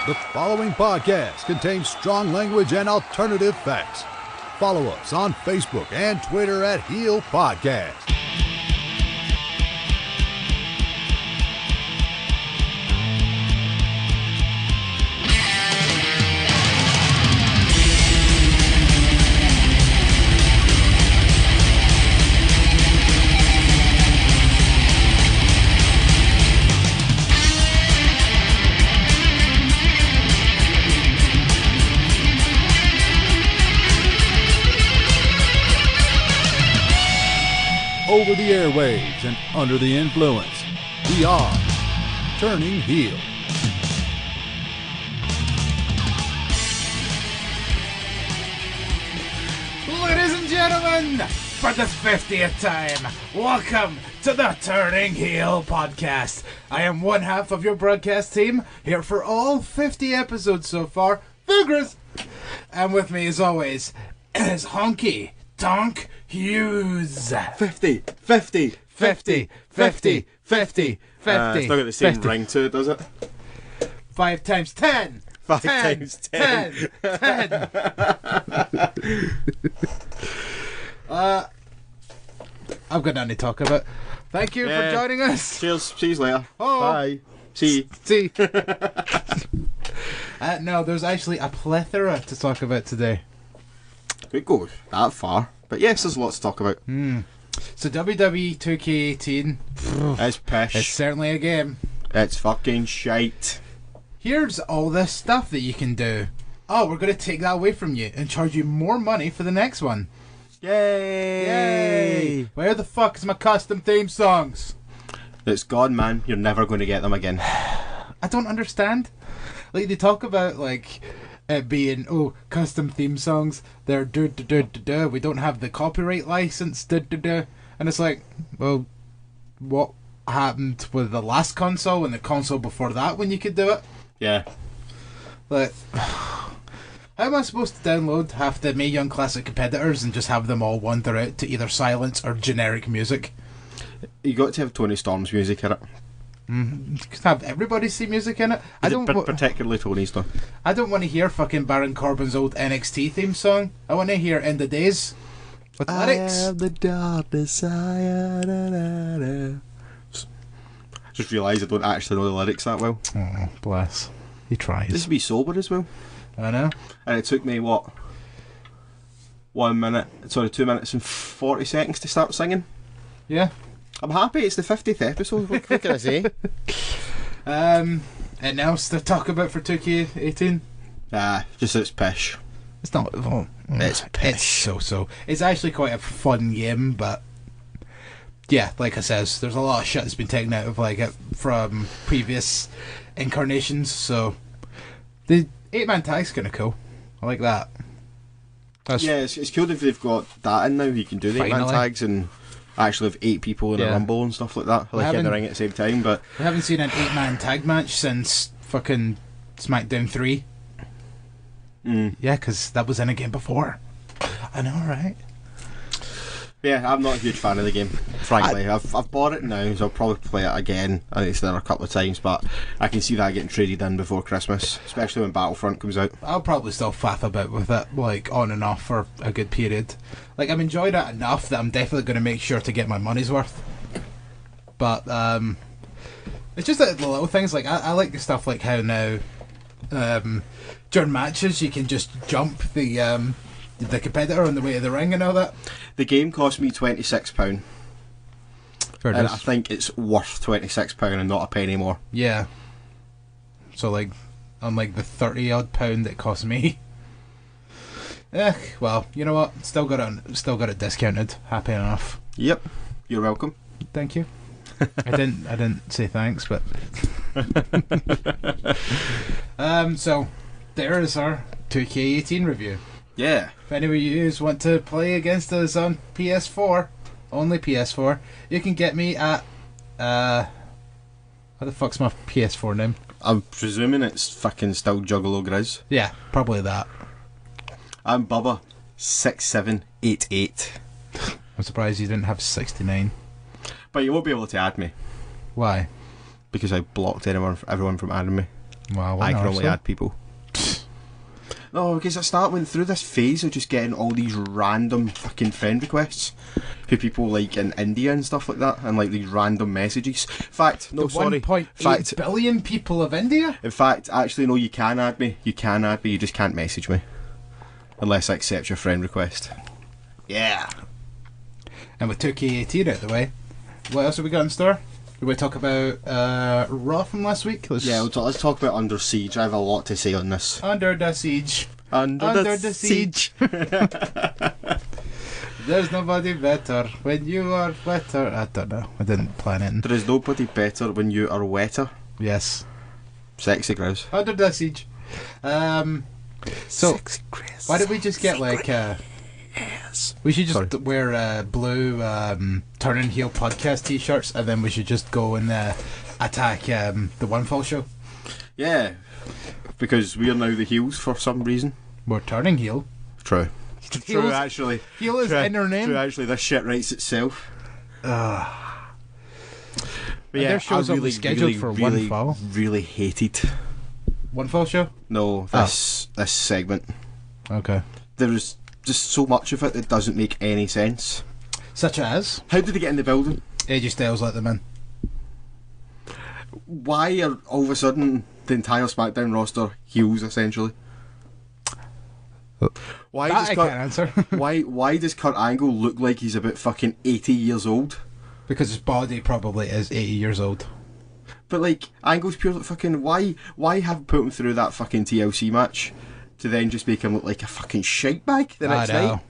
The following podcast contains strong language and alternative facts. Follow us on Facebook and Twitter at Heel Podcast. Over the airwaves and under the influence, we are Turning Heel. Ladies and gentlemen, for the 50th time, welcome to the Turning Heel Podcast. I am one half of your broadcast team, here for all 50 episodes so far, Fugras. And with me, as always, is Honky Tonk Hughes. 50. 50. It's not got the same 50. ring to it, does it? 5 times 10. 5 10, times 10. 10. I've got nothing to talk about. Thank you for joining us. Cheers. See you later. Oh. Bye. See. No, there's actually a plethora to talk about today. It goes that far. But yes, there's lots to talk about. So WWE 2K18, It's pish. it's certainly a game. It's fucking shite. Here's all this stuff that you can do. Oh, we're going to take that away from you and charge you more money for the next one. Yay! Where the fuck is my custom theme songs? It's gone, man. You're never going to get them again. I don't understand. Like, they talk about, like, it being, custom theme songs, they're do-do-do-do-do, we don't have the copyright license, do-do-do. And it's like, well, what happened with the last console and the console before that when you could do it? Yeah. Like, how am I supposed to download half the Mae Young Classic competitors and just have them all wander out to either silence or generic music? You got to have Tony Storm's music in it. You can have everybody's see music in it. Particularly Tony's though. I don't want to hear fucking Barron Corbin's old NXT theme song. I want to hear End of Days with lyrics. I have the dark desire. Just realised I don't actually know the lyrics that well. Oh, bless. He tries. This would be sober as well. I know. And it took me, 2 minutes and 40 seconds to start singing. Yeah. I'm happy it's the 50th episode, what can I say? Anything else to talk about for 2K18? Just it's pish. It's not. It's pish. It's so. It's actually quite a fun game, but yeah, like I says, there's a lot of shit that's been taken out of it from previous incarnations. So the 8-man tag's kind of cool. I like that. It's cool if they've got that in now. You can do the 8-man tags and actually have 8 people in a rumble and stuff like that. Like in the ring at the same time. But we haven't seen an 8-man tag match since fucking Smackdown 3. Yeah, because that was in a game before. I know, right? Yeah, I'm not a huge fan of the game, frankly. I've bought it now, so I'll probably play it again. I think it's there a couple of times, but I can see that getting traded in before Christmas, especially when Battlefront comes out. I'll probably still faff about with it, on and off for a good period. I'm enjoying it enough that I'm definitely going to make sure to get my money's worth. But it's just the little things. I like the stuff like how now during matches you can just jump the competitor on the way to the ring and all that. The game cost me £26, and I think it's worth £26 and not a penny more. Yeah. So unlike the £30 odd pound it cost me. Well, you know what? Still got it discounted. Happy enough. Yep. You're welcome. Thank you. I didn't say thanks, but so there is our 2K18 review. Yeah. If any of you want to play against us on PS4, only PS4, you can get me at what the fuck's my PS4 name? I'm presuming it's fucking still Juggalo Grizz. Yeah, probably that. I'm Bubba6788. I'm surprised you didn't have 69. But you won't be able to add me. Why? Because I blocked everyone from adding me. Wow, I can only add people. No, because I went through this phase of just getting all these random fucking friend requests for people like in India and stuff like that, and like these random messages. In fact, no, The sorry. 1.8 billion people of India? In fact, actually, no, you can add me. You can add me, you just can't message me. Unless I accept your friend request. Yeah. And with 2K18 out the way, what else have we got in store? Do we talk about Raw from last week? Yeah, let's talk about Under Siege. I have a lot to say on this. Under the Siege. Under the siege. There's nobody better when you are wetter. I don't know. I didn't plan it. There is nobody better when you are wetter. Yes. Sexy grouse. Under the Siege. So, Sexy grouse. why don't we just get like... we should just wear blue Turning Heel podcast t-shirts, and then we should just go and attack the One Fall Show. Yeah, because we are now the heels for some reason. We're Turning Heel. True. True, Heels- actually. Heel is True, in our name. True, actually. This shit writes itself. But their show's only scheduled for One Fall. Really hated. One Fall Show? No, this segment. Okay. There is just so much of it that doesn't make any sense. Such as? How did they get in the building? AJ Styles let them in. Why are all of a sudden the entire SmackDown roster heels essentially? Why That I does can't answer. why does Kurt Angle look like he's about fucking 80 years old? Because his body probably is 80 years old. But like Angle's pure fucking why have put him through that fucking TLC match to then just make him look like a fucking shite bag the next night?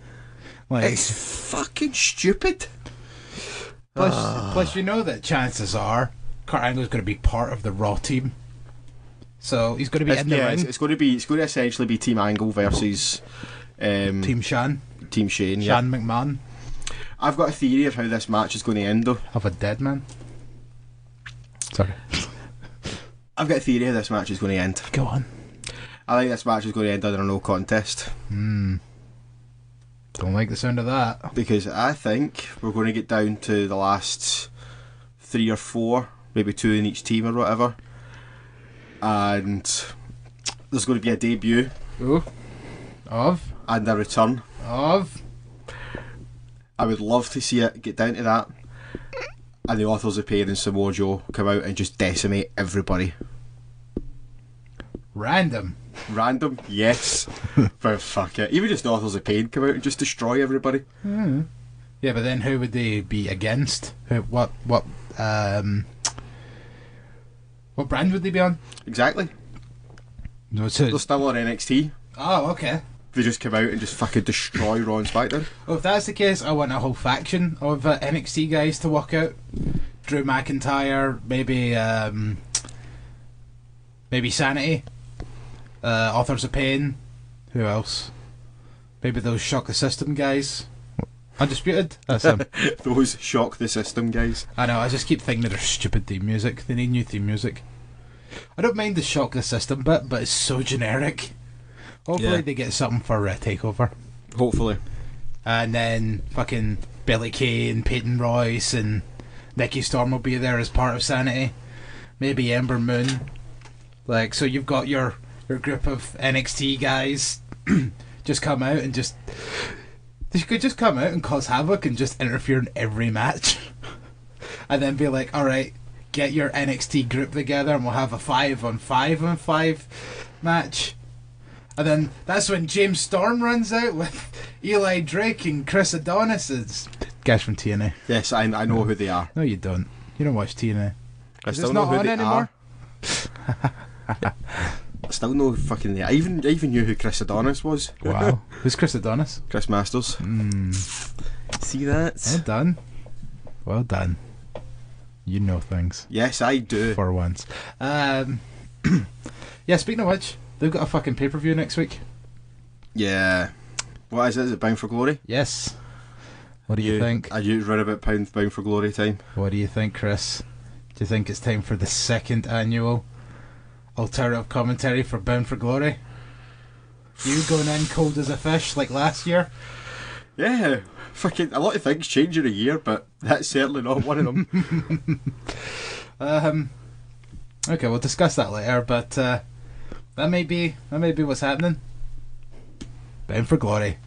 Like, It's fucking stupid. plus, you know that chances are Kurt Angle's going to be part of the Raw team. So he's going to be in the ring. It's going to essentially be Team Angle versus Team Shan. Team Shane. Yeah. Shan McMahon. I've got a theory of how this match is going to end though. Of a dead man. Sorry. I've got a theory how this match is going to end. Go on. I think this match is going to end under a no contest. Don't like the sound of that. Because I think we're going to get down to the last 3 or 4, maybe 2 in each team or whatever. And there's going to be a debut. Ooh. Of? And a return. Of? I would love to see it get down to that. And the Authors of Pain and Samoa Joe come out and just decimate everybody. Random. Random? Yes. But fuck it. Even just the Authors of Pain come out and just destroy everybody. Yeah, but then who would they be against? What brand would they be on? Exactly. No, so They're still on NXT. oh, okay. They just come out and just fucking destroy Raw and SmackDown. Well, if that's the case, I want a whole faction of NXT guys to walk out. Drew McIntyre, maybe Sanity, Authors of Pain. Who else? Maybe those Shock the System guys. Undisputed. That's him. Those Shock the System guys. I know. I just keep thinking of their stupid theme music. They need new theme music. I don't mind the Shock the System bit, but it's so generic. Hopefully they get something for Takeover. Hopefully. And then fucking Billy Kay and Peyton Royce and Nikki Storm will be there as part of Sanity. Maybe Ember Moon. Like, so you've got your group of NXT guys just come out and just... They could just come out and cause havoc and just interfere in every match. And then be like, alright, get your NXT group together and we'll have a 5-on-5-on-5 match. And then that's when James Storm runs out with Eli Drake and Chris Adonis. It's guys from TNA. Yes, I know who they are. No, you don't. You don't watch TNA. I It's still know not who on they anymore. are. I still know who fucking they are. I even knew who Chris Adonis was. Wow. Who's Chris Adonis? Chris Masters. See that? Well done. Well done. You know things. Yes, I do. For once. Yeah, speaking of which, they've got a fucking pay-per-view next week. Yeah. What is it? Is it Bound for Glory? Yes. What do you think? I used right about Bound for Glory time. What do you think, Chris? Do you think it's time for the second annual alternative commentary for Bound for Glory? You going in cold as a fish like last year? Yeah. Fucking a lot of things change in a year, but that's certainly not one of them. Okay, we'll discuss that later, but that may be what's happening. Bound for Glory.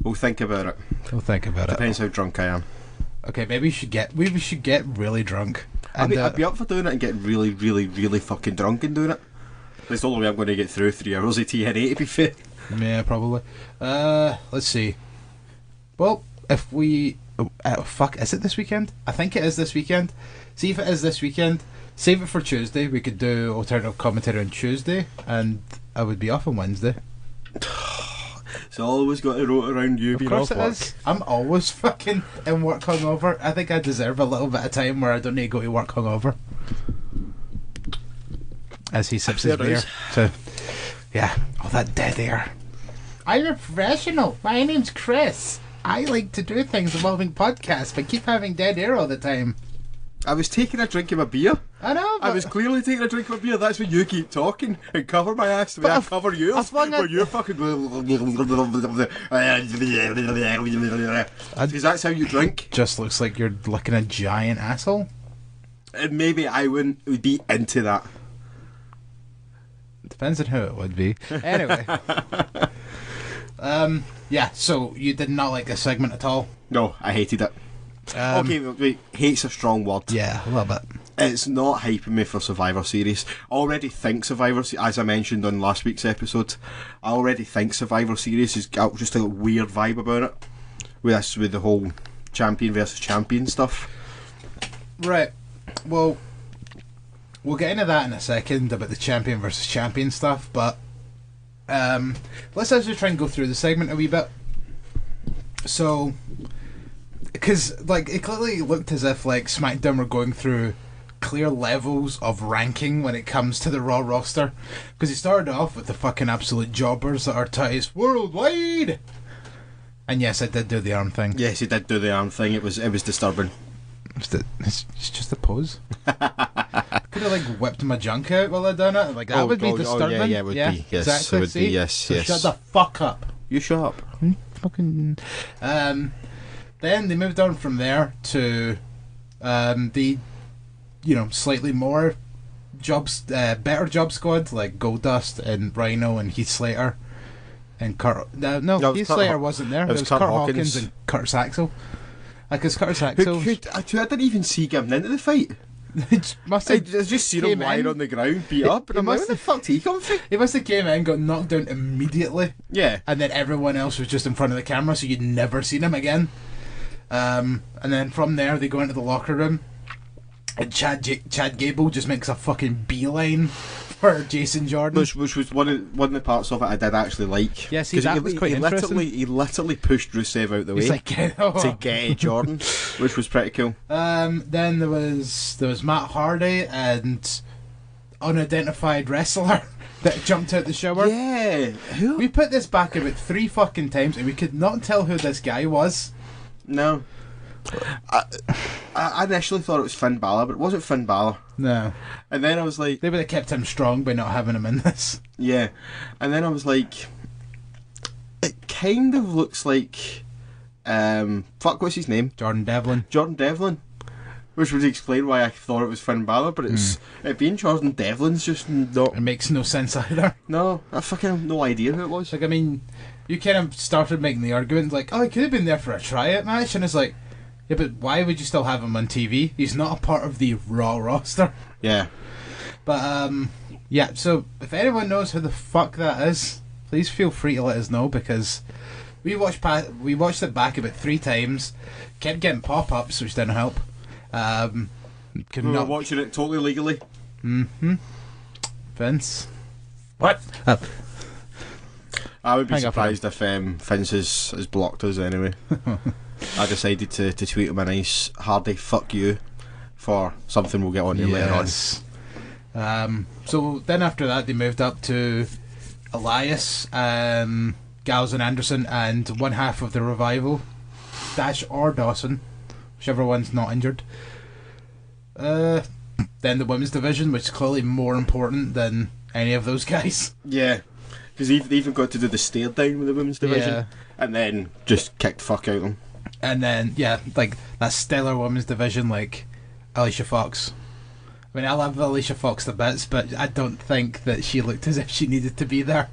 We'll think about it. Depends how drunk I am. Okay, maybe we should get really drunk. And, I'd be up for doing it and get really, really, really fucking drunk and doing it. That's the only way I'm going to get through 3 hours of TNA, to be fair. Yeah, probably. Let's see. Well, if we... is it this weekend? I think it is this weekend. See if it is this weekend. Save it for Tuesday. We could do alternative commentary on Tuesday, and I would be off on Wednesday. It's always got to roll around you being off work. Of course it is. I'm always fucking in work hungover. I think I deserve a little bit of time where I don't need to go to work hungover. As he sips his beer. So, yeah. Oh, that dead air. I'm a professional. My name's Chris. I like to do things involving podcasts, but keep having dead air all the time. I was taking a drink of my beer. I know. I was clearly taking a drink of my beer. That's when you keep talking and cover my ass the way I cover yours. Where you're fucking... Because that's how you drink. Just looks like you're licking a giant asshole. And maybe I wouldn't be into that. Depends on who it would be. Anyway. Yeah, so you did not like this segment at all? No, I hated it. Okay, wait, hate's a strong word. Yeah, a little bit. It's not hyping me for Survivor Series. I already think Survivor Series, as I mentioned on last week's episode, I already think Survivor Series has got just a weird vibe about it. With the whole champion versus champion stuff. Right. Well, we'll get into that in a second about the champion versus champion stuff, but let's actually try and go through the segment a wee bit. So, because it clearly looked as if Smackdown were going through clear levels of ranking when it comes to the Raw roster, because he started off with the fucking absolute jobbers that are tightest worldwide. And yes, I did do the arm thing. Yes, he did do the arm thing. It was disturbing. It's just a pose. Could have whipped my junk out while I done it. That would be disturbing. Yeah, it would be. Yes, exactly. It would be. Yes, so yes. Shut the fuck up. You shut up. Fucking. Then they moved on from there to the, slightly more better job squad like Goldust and Rhino and Heath Slater and Kurt. No, Heath Slater wasn't there. It was Kurt Hawkins and Curtis Axel. Because Curtis Axel, who I didn't even see getting into the fight. I just seen him lying on the ground, beat up, and I'm like, where the fuck did he come from? He must have came in, got knocked down immediately. Yeah. And then everyone else was just in front of the camera, so you'd never seen him again. And then from there, they go into the locker room, and Chad Gable just makes a fucking beeline for Jason Jordan. Which was one of the parts of it I did actually like. Yes, that was quite interesting. He literally pushed Rusev out the way to get Jordan, which was pretty cool. Then there was Matt Hardy and unidentified wrestler that jumped out the shower. Yeah. Who? We put this back about 3 fucking times and we could not tell who this guy was. No. I initially thought it was Finn Balor, but it wasn't Finn Balor. No. And then I was like... They would have kept him strong by not having him in this. Yeah. And then I was like... It kind of looks like... what's his name? Jordan Devlin. Which would explain why I thought it was Finn Balor, but it being Jordan Devlin's just not... It makes no sense either. No, I fucking have no idea who it was. I mean, you kind of started making the argument, he could have been there for a tryout match, and it's like... Yeah, but why would you still have him on TV? He's not a part of the Raw roster. Yeah. But, yeah, so if anyone knows who the fuck that is, please feel free to let us know, because we watched it back about 3 times, kept getting pop-ups, which didn't help. We were watching it totally legally. Mm-hmm. Vince. What? I would be surprised if Vince has blocked us anyway. I decided to tweet him a nice Hardy fuck you for something we'll get on to later on. So then after that they moved up to Elias, Gallows and Anderson, and one half of the Revival, Dash or Dawson, whichever one's not injured. Then the women's division, which is clearly more important than any of those guys. Yeah, because they even got to do the stare down with the women's division, and then just kicked the fuck out of them. And then, that stellar women's division, like Alicia Fox I mean, I love Alicia Fox to bits, but I don't think that she looked as if she needed to be there.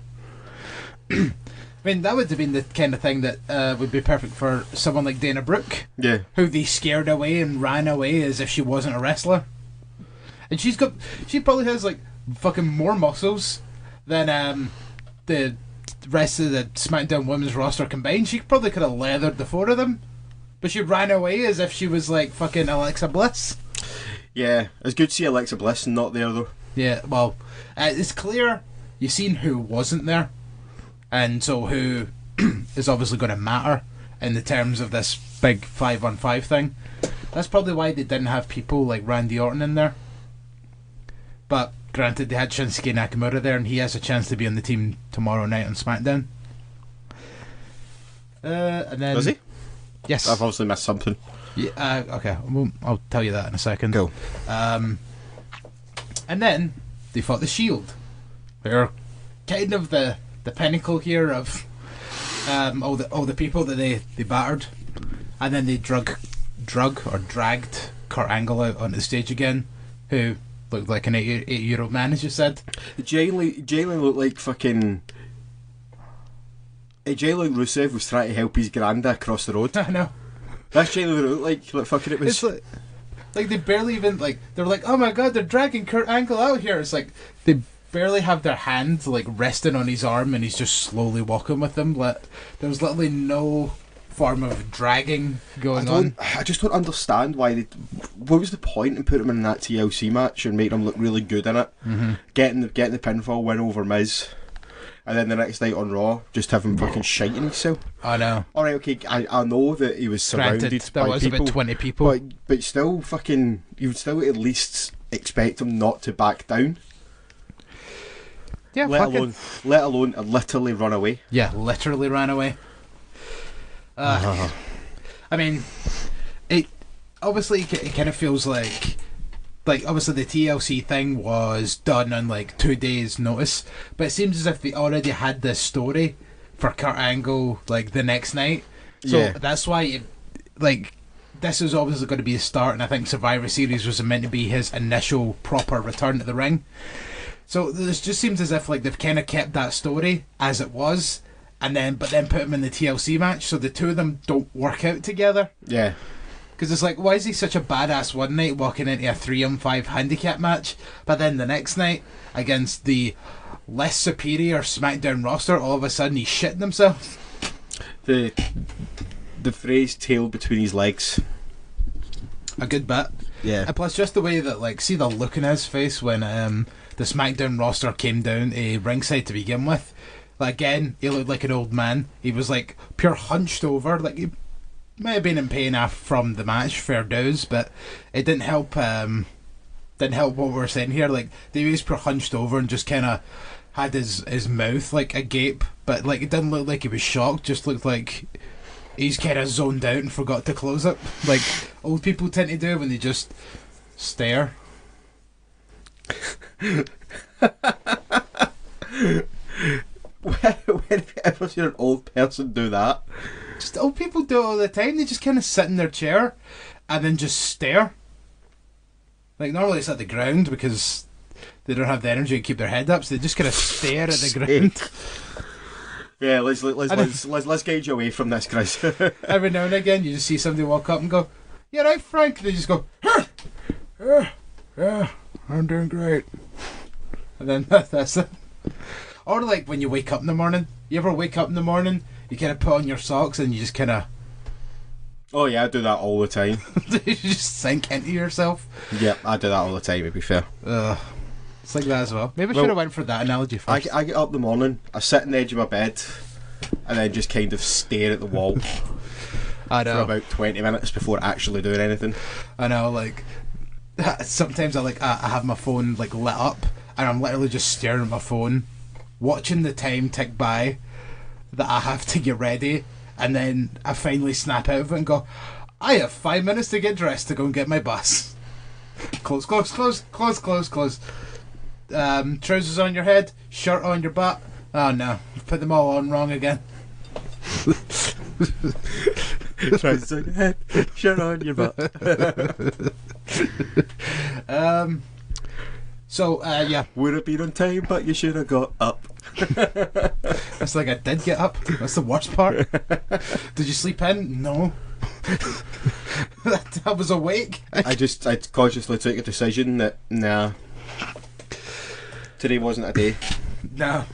I mean, that would have been the kind of thing that would be perfect for someone like Dana Brooke. Yeah. Who they scared away and ran away as if she wasn't a wrestler. And she probably has, like, fucking more muscles than the rest of the SmackDown women's roster combined. She probably could have leathered the four of them. But she ran away as if she was, like, fucking Alexa Bliss. Yeah, it's good to see Alexa Bliss not there, though. Yeah, well, it's clear you've seen who wasn't there. And so who is obviously going to matter in the terms of this big 5-on-5 thing. That's probably why they didn't have people like Randy Orton in there. But granted, they had Shinsuke Nakamura there, and he has a chance to be on the team tomorrow night on SmackDown. And then, does he? Yes. I've obviously missed something. Yeah. Okay. I'll tell you that in a second. Cool. And then they fought the Shield. They're kind of the pinnacle here of all the people that they battered, and then they dragged Kurt Angle out onto the stage again, who looked like an 8-year-old man, as you said. Jalen looked like fucking. Jalen Rusev was trying to help his granda across the road. I know. That's Jalen looked like fucking it was. It's like they barely even they're like, oh my god, they're dragging Kurt Angle out here. It's like they barely have their hand like resting on his arm, and he's just slowly walking with them. There was literally no form of dragging going on. I just don't understand why what was the point in putting him in that TLC match and making him look really good in it, getting the pinfall win over Miz, and then the next night on Raw just have him fucking shiting himself. I know. Alright, okay, I know that he was surrounded there by was people, about 20 people, but still fucking you would still at least expect him not to back down. Yeah, let alone literally run away. Yeah, literally ran away. I mean, it obviously it kind of feels like obviously the TLC thing was done on like 2 days' notice, but it seems as if they already had this story for Kurt Angle like the next night. So that's why this is obviously going to be the start, and I think Survivor Series was meant to be his initial proper return to the ring. So this just seems as if like they've kind of kept that story as it was, but then put him in the TLC match, so the two of them don't work out together. Yeah. Because it's like, why is he such a badass one night walking into a 3-on-5 handicap match, but then the next night against the less superior SmackDown roster, all of a sudden he's shitting himself. The phrase "tail between his legs." A good bit. Yeah. And plus, just the way that see the look in his face when the SmackDown roster came down to ringside to begin with. Like, again, he looked like an old man. He was like pure hunched over. Like he may have been in pain from the match, fair dues, but it didn't help. Didn't help what we were saying here. Like he was pure hunched over and just kind of had his mouth like agape, but like it didn't look like he was shocked. Just looked like he's kind of zoned out and forgot to close it, like old people tend to do when they just stare. When have you ever seen an old person do that? Just old people do it all the time. They just kind of sit in their chair and then just stare. Like normally it's at the ground because they don't have the energy to keep their head up, so they just kind of stare at the ground. Yeah, let's get you away from this, Chris. Every now and again, you just see somebody walk up and go, "Yeah, right, Frank." They just go, "Yeah, I'm doing great," and then that's it. Or like when you wake up in the morning. You ever wake up in the morning? You kind of put on your socks and you just kind of. Oh yeah, I do that all the time. You just sink into yourself. Yeah, I do that all the time. To be fair. It's like that as well. Maybe I should have went for that analogy first. I get up in the morning, I sit on the edge of my bed, and then just kind of stare at the wall. I know. For about 20 minutes before actually doing anything. I know, like sometimes I have my phone like lit up, and I'm literally just staring at my phone, watching the time tick by that I have to get ready, and then I finally snap out of it and go, I have 5 minutes to get dressed to go and get my bus. Close. Trousers on your head, shirt on your butt. Oh no, you've put them all on wrong again. Trousers on your head, shirt on your butt. So, yeah. Would have been on time, but you should have got up. It's like I did get up. That's the worst part. Did you sleep in? No. I was awake. I consciously took a decision that, nah, today wasn't a day. No.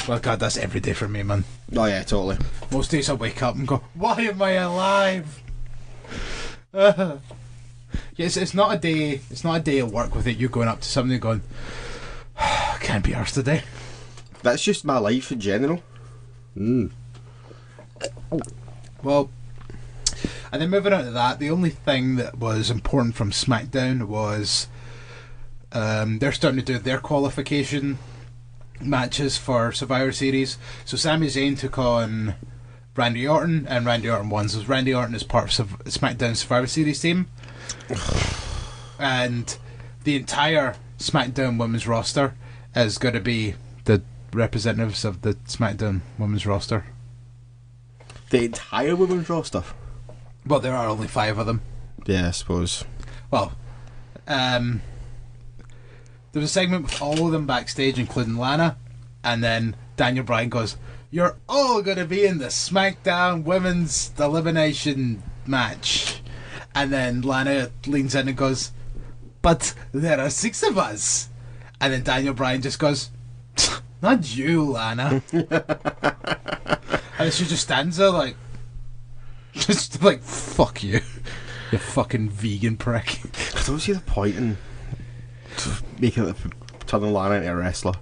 Well, God, that's every day for me, man. Oh yeah, totally. Most days I wake up and go, why am I alive? Yes, it's not a day. It's not a day of work with it. You're going up to somebody going, I can't be arsed today. That's just my life in general. Well, and then moving on to that, the only thing that was important from Smackdown was they're starting to do their qualification matches for Survivor Series. So Sami Zayn took on Randy Orton, and Randy Orton won. So Randy Orton is part of SmackDown Survivor Series team. And the entire SmackDown women's roster is going to be the representatives of the SmackDown women's roster. The entire women's roster? Well, there are only 5 of them. Yeah, I suppose. Well, there was a segment with all of them backstage, including Lana, and then Daniel Bryan goes, "You're all going to be in the SmackDown Women's Elimination match." And then Lana leans in and goes, "But there are 6 of us." And then Daniel Bryan just goes, "Not you, Lana." And she just stands there like, just like, fuck you, you fucking vegan prick. I don't see the point in making it, turning Lana into a wrestler.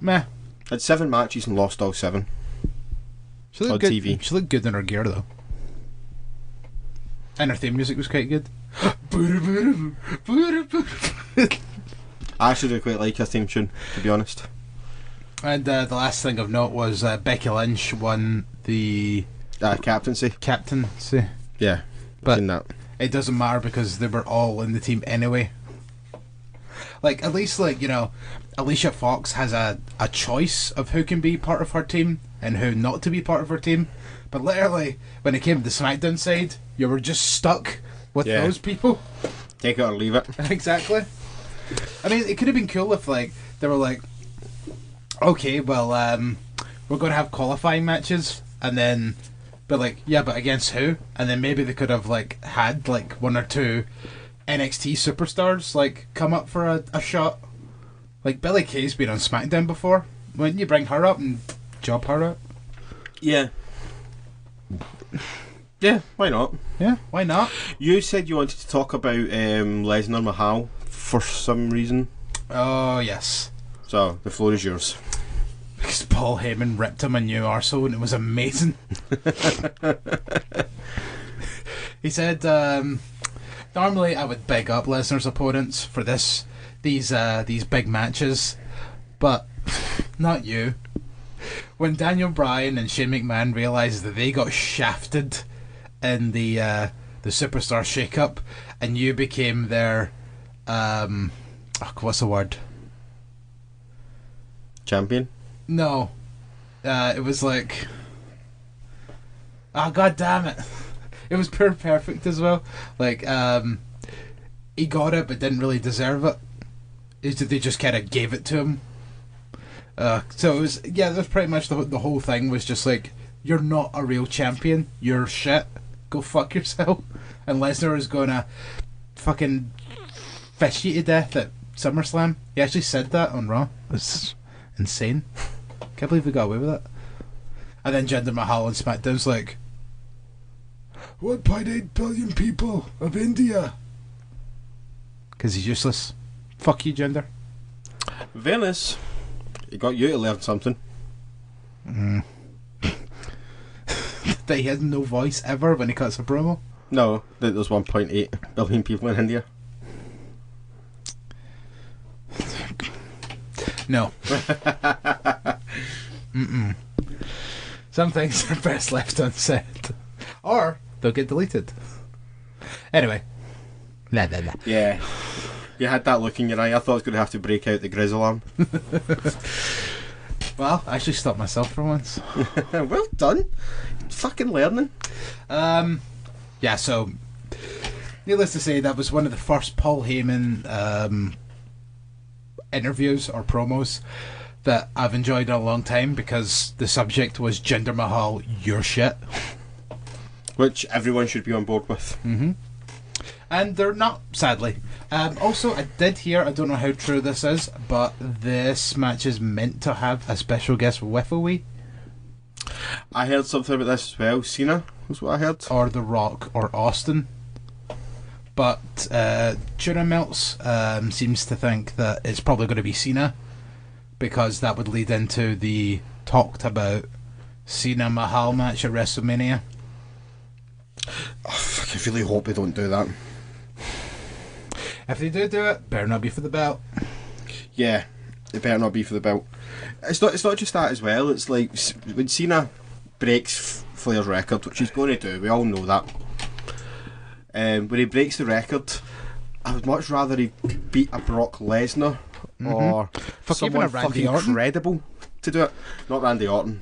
Meh. Had 7 matches and lost all 7. She looked on good. TV. She looked good in her gear though. And her theme music was quite good. I actually quite like her theme tune, to be honest. And the last thing of note was Becky Lynch won the captaincy. captaincy. Yeah, But seen that. it doesn't matter because they were all in the team anyway. Like, at least, like, you know, Alicia Fox has a choice of who can be part of her team and who not to be part of her team. But literally, when it came to the SmackDown side, you were just stuck with those people. Take it or leave it. Exactly. I mean, it could have been cool if, like, they were like, okay, well, we're going to have qualifying matches, and then, but like, yeah, but against who? And then maybe they could have, like, had, like, 1 or 2 NXT superstars, like, come up for a shot. Like, Billie Kay's been on SmackDown before. Wouldn't you bring her up and job her up? Yeah. Yeah, why not? Yeah, why not? You said you wanted to talk about Lesnar Mahal for some reason. Oh, yes. So, the floor is yours. Because Paul Heyman ripped him a new arsehole and it was amazing. He said, normally I would big up Lesnar's opponents for these big matches, but not you. When Daniel Bryan and Shane McMahon realised that they got shafted in the Superstar shake-up, and you became their what's the word? Champion? No. It was like, oh, god damn it. It was pure perfect as well. Like, he got it but didn't really deserve it. They just kind of gave it to him. So it was, yeah, that's pretty much the whole thing was just like, you're not a real champion, you're shit, go fuck yourself. And Lesnar is gonna fucking fish you to death at SummerSlam. He actually said that on Raw. It's insane. Can't believe they got away with it. And then Jinder Mahal on SmackDown's like, 1.8 billion people of India. Because he's useless. Fuck you, Jinder. Venice. He got you to learn something. That he has no voice ever when he cuts a promo. No, that there's 1.8 billion people in India. No. Mm-mm. Some things are best left unsaid. Or they'll get deleted. Anyway. Nah. Yeah. You had that look in your eye. I thought I was going to have to break out the Grizz alarm. Well, I actually stopped myself for once. Well done. Fucking learning. Yeah, so needless to say, that was one of the first Paul Heyman interviews or promos that I've enjoyed in a long time, because the subject was Jinder Mahal, your shit. Which everyone should be on board with. Mm-hmm. And they're not, sadly. Also, I did hear, I don't know how true this is, but this match is meant to have a special guest referee. I heard something about this as well. Cena was what I heard. Or The Rock, or Austin. But Tuna Melts seems to think that it's probably going to be Cena, because that would lead into the talked about Cena Mahal match at WrestleMania. Oh, I really hope they don't do that. If they do it, better not be for the belt. Yeah, it better not be for the belt. It's not just that as well. It's like when Cena breaks Flair's record, which he's going to do. We all know that. When he breaks the record, I would much rather he beat a Brock Lesnar or someone fucking credible to do it. Not Randy Orton.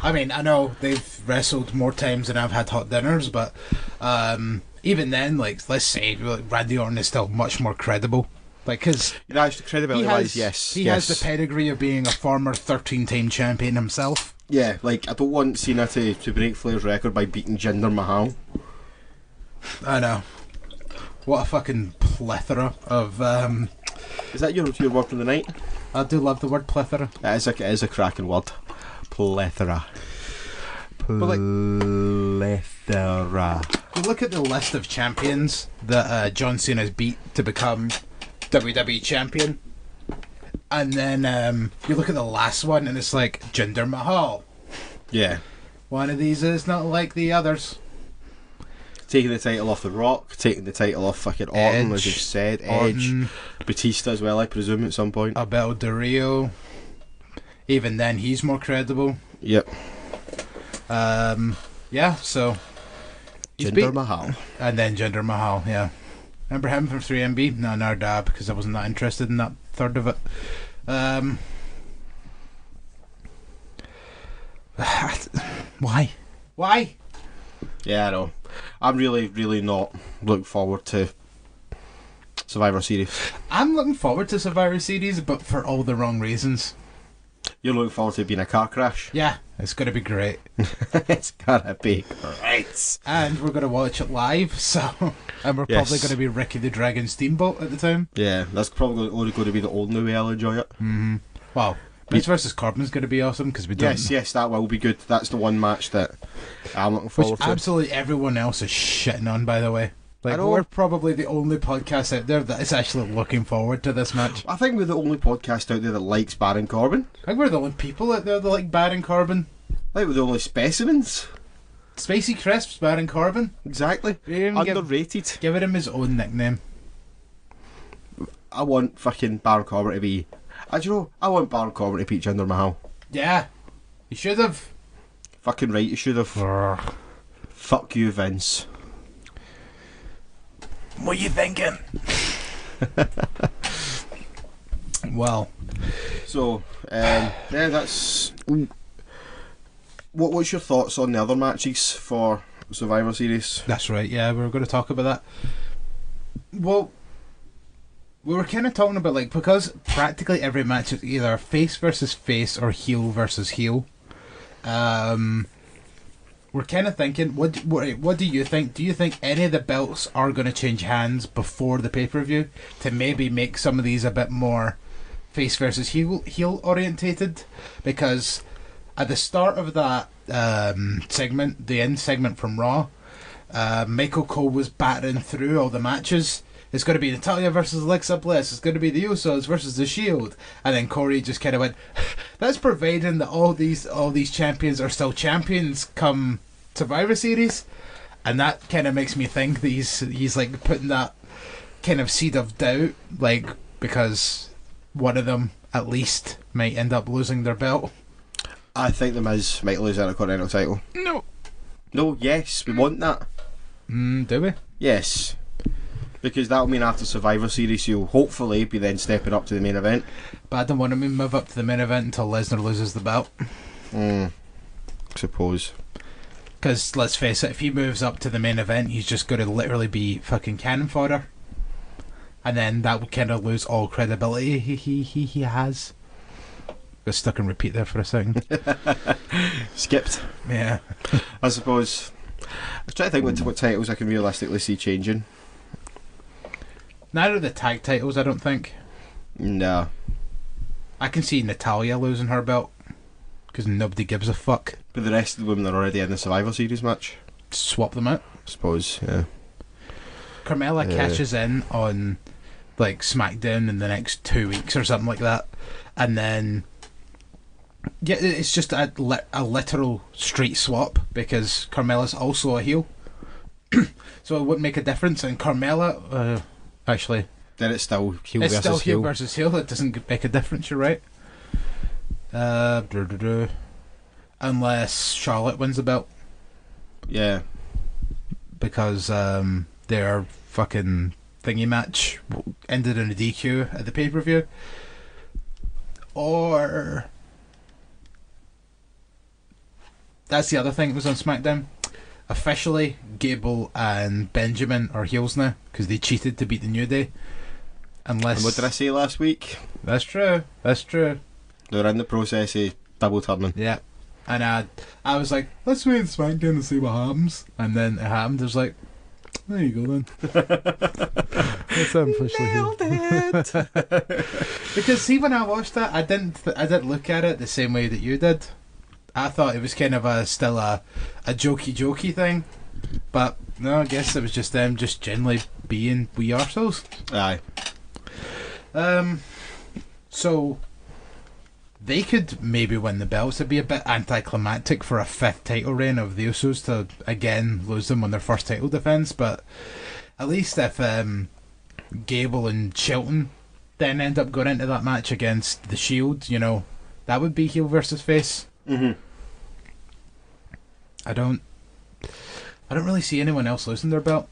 I mean, I know they've wrestled more times than I've had hot dinners, but even then, like, let's say Randy Orton is still much more credible. Like, because credibility-wise, yes. He has the pedigree of being a former 13-time champion himself. Yeah, like, I don't want Cena to break Flair's record by beating Jinder Mahal. I know. What a fucking plethora of... Is that your word for the night? I do love the word plethora. It is a cracking word. Plethora. Plethora. You look at the list of champions that John Cena's beat to become WWE champion, and then you look at the last one and it's like Jinder Mahal. Yeah. One of these is not like the others. Taking the title off The Rock, taking the title off fucking Orton, as you said, Edge, Batista as well, I presume, at some point. Abel Del Rio. Even then, he's more credible. Yep. Yeah, so... Jinder Mahal. And then Jinder Mahal, yeah. Remember him from 3MB? No, nor dab, because I wasn't that interested in that third of it. Why? Why? Yeah, I know. I'm really, really not looking forward to Survivor Series. I'm looking forward to Survivor Series, but for all the wrong reasons. You're looking forward to it being a car crash? Yeah, it's going to be great. It's going to be great. And we're going to watch it live, so... And we're probably going to be Ricky the Dragon Steamboat at the time. Yeah, that's probably only going to be the only way I'll enjoy it. Mm-hmm. Wow. Mitch vs. Corbin's going to be awesome, because we don't... Yes, that will be good. That's the one match that I'm looking forward to. Absolutely everyone else is shitting on, by the way. Like, we're probably the only podcast out there that is actually looking forward to this match. I think we're the only podcast out there that likes Barron Corbin. I think we're the only people out there that like Barron Corbin. I think we're the only specimens. Spicy Crisps, Barron Corbin. Exactly. Underrated. Give him his own nickname. I want fucking Barron Corbin to be... I want Barron Corbin to beat Jinder Mahal. Yeah. You should have. Fucking right, you should have. Fuck you, Vince. What are you thinking? Well. So, yeah, that's... What's your thoughts on the other matches for Survivor Series? That's right, yeah, we were going to talk about that. Well, we were kind of talking about, like, because practically every match is either face versus face or heel versus heel. We're kind of thinking, what do you think? Do you think any of the belts are going to change hands before the pay-per-view to maybe make some of these a bit more face versus heel orientated? Because at the start of that segment, the end segment from Raw, Michael Cole was battering through all the matches. It's going to be Natalya versus Alexa Bliss. It's going to be the Usos versus the Shield. And then Corey just kind of went, that's providing that all these champions are still champions come Survivor Series. And that kind of makes me think that he's like putting that kind of seed of doubt, like, because one of them at least might end up losing their belt. I think The Miz might lose out a Continental title. No, yes, we want that. Do we? Yes. Because that'll mean after Survivor Series you'll hopefully be then stepping up to the main event. But I don't want to move up to the main event until Lesnar loses the belt. Suppose. Because let's face it, if he moves up to the main event, he's just going to literally be fucking cannon fodder. and then that would kind of lose all credibility he has. Got stuck in repeat there for a second. Skipped. Yeah. I suppose. I was trying to think what titles I can realistically see changing. Neither of the tag titles, I don't think. No. I can see Natalya losing her belt because nobody gives a fuck. But the rest of the women are already in the Survivor Series match. Swap them out. I suppose, yeah. Carmella cashes in on like SmackDown in the next 2 weeks or something like that, and then it's just a literal straight swap because Carmella's also a heel, so it wouldn't make a difference. And Carmella, actually, then it's still heel it's versus still heel heel. versus heel. It doesn't make a difference. You're right. Unless Charlotte wins the belt. Yeah. Because their fucking thingy match ended in a DQ at the pay-per-view. Or... That's the other thing that was on SmackDown. Officially, Gable and Benjamin are heels now because they cheated to beat the New Day. Unless... And what did I say last week? That's true. That's true. They're in the process of double turning. Yeah. And I was like, let's wait in SmackDown and see what happens. And then it happened. I was like, there you go then. That's officially Nailed it! Because see, when I watched that, I didn't look at it the same way that you did. I thought it was kind of still a jokey thing. But no, I guess it was just them just generally being wee arseholes. Aye. So they could maybe win the belts. It'd be a bit anticlimactic for a 5th title reign of the Usos to again lose them on their first title defense, but at least if Gable and Shelton then end up going into that match against the Shield, you know, that would be heel versus face. Mm-hmm. I don't really see anyone else losing their belt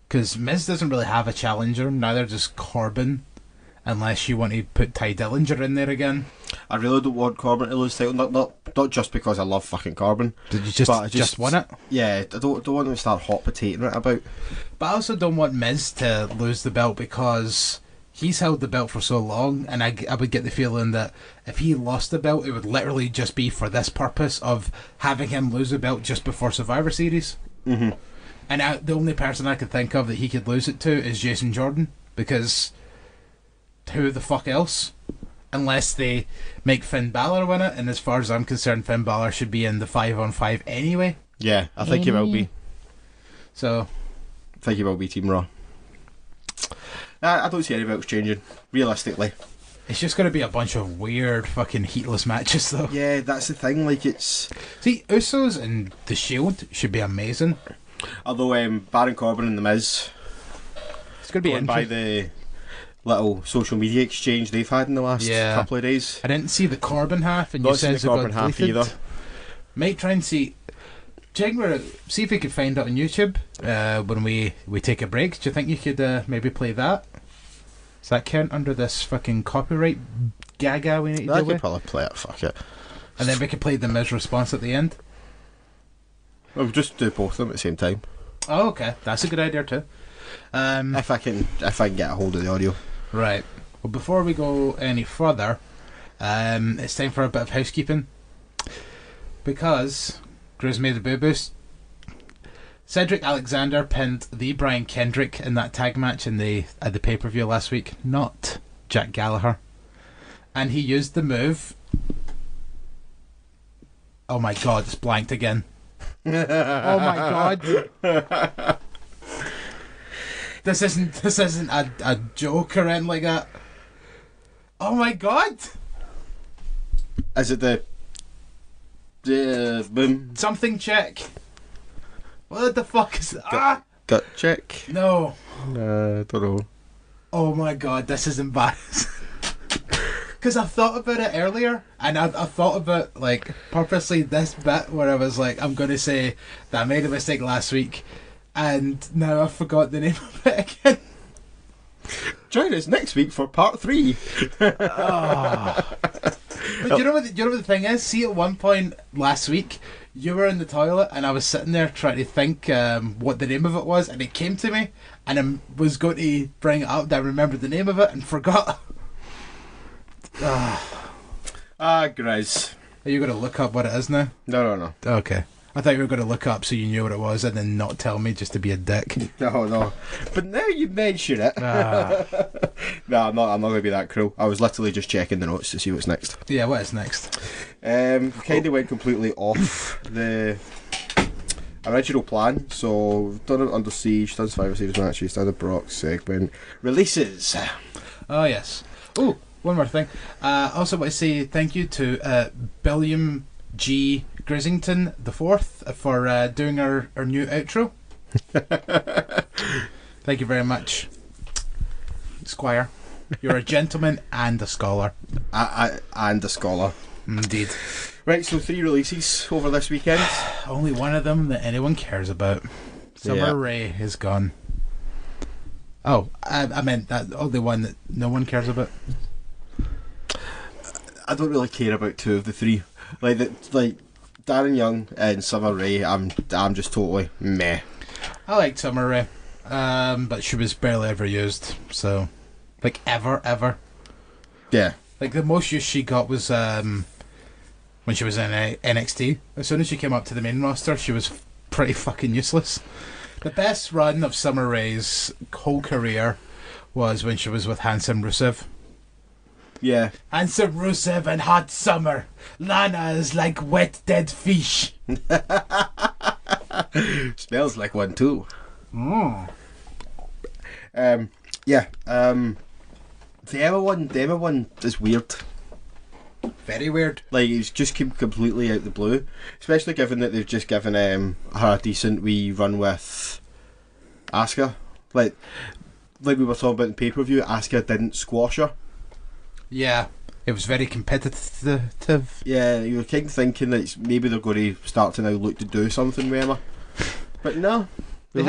because Miz doesn't really have a challenger, neither does Corbin, unless you want to put Ty Dillinger in there again. I really don't want Corbin to lose title, not just because I love fucking Corbin. Did you just want it? Yeah, I don't want him to start hot potatoing it about. But I also don't want Miz to lose the belt because he's held the belt for so long, and I would get the feeling that if he lost the belt, it would literally just be for this purpose of having him lose the belt just before Survivor Series. Mm-hmm. And the only person I could think of that he could lose it to is Jason Jordan, because who the fuck else? Unless they make Finn Balor win it, and as far as I'm concerned, Finn Balor should be in the 5-on-5 anyway. Yeah, I think he will be. So, I think he will be Team Raw. I don't see any belts changing, realistically. it's just going to be a bunch of weird fucking heatless matches, though. Yeah, that's the thing. Like, it's... See, Usos and The Shield should be amazing. Although Barron Corbin and The Miz, It's going to be going by the little social media exchange they've had in the last couple of days. I didn't see the Corbin half, and Not you said seen the Corbin half either. Might try and see if we could find it on YouTube when we take a break. Do you think you could maybe play that? Does that count under this fucking copyright gaga we need to I do could with? probably play it, fuck it. And then we could play the Miz response at the end. We'll just do both of them at the same time. Oh, okay. That's a good idea too. If I can get a hold of the audio. Right. Well, before we go any further, it's time for a bit of housekeeping. Because Drew's made a boo-boos. Cedric Alexander pinned the Brian Kendrick in that tag match at the pay-per-view last week, not Jack Gallagher. And he used the move. Oh my god, it's blanked again. Oh my god. This isn't a joke or anything like that. Oh my god. Is it the boom? Something check. What the fuck is that? Gut check? No. I don't know. Oh my god, this is embarrassing. Because I thought about it earlier, and I thought about, like, purposely this bit where I was like, I'm going to say that I made a mistake last week, and now I forgot the name of it again. Join us next week for part 3. Oh. But do you know what the thing is? See, at one point last week, You were in the toilet, and I was sitting there trying to think what the name of it was, and it came to me, and I was going to bring it up, and I remembered the name of it and forgot. Grizz. Are you going to look up what it is now? No. Okay. I thought you were going to look up so you knew what it was and then not tell me just to be a dick. No. But now you mention it. No, I'm not going to be that cruel. I was literally just checking the notes to see what's next. Yeah, what is next? Kind of went completely off the original plan. So, we've done it Under Siege, done Survivor Series matches, done the Brock segment. Releases. Oh, yes. Oh, one more thing. I also want to say thank you to William G. Grisington the Fourth for doing our new outro. Thank you very much, Squire. You're a gentleman and a scholar. And a scholar. Indeed. Right, so 3 releases over this weekend. Only one of them that anyone cares about. Summer Rae is gone. Oh, I meant that only one that no one cares about. I don't really care about 2 of the 3. Like Darren Young and Summer Rae, I'm just totally meh. I liked Summer Rae, but she was barely ever used. So, like ever. Yeah. Like the most use she got was when she was in NXT. As soon as she came up to the main roster, she was pretty fucking useless. The best run of Summer Rae's whole career was when she was with Handsome Rusev. Yeah. Handsome Rusev and Hot Summer. Lana is like wet dead fish. Smells like one too. Mm. Yeah. The Emma one is weird. Very weird. Like, it's just came completely out the blue. Especially given that they've just given her a decent wee run with Asuka. Like we were talking about in pay-per-view, Asuka didn't squash her. Yeah, it was very competitive. Yeah, you were kind of thinking that maybe they're going to start to now look to do something with Emma. But no. They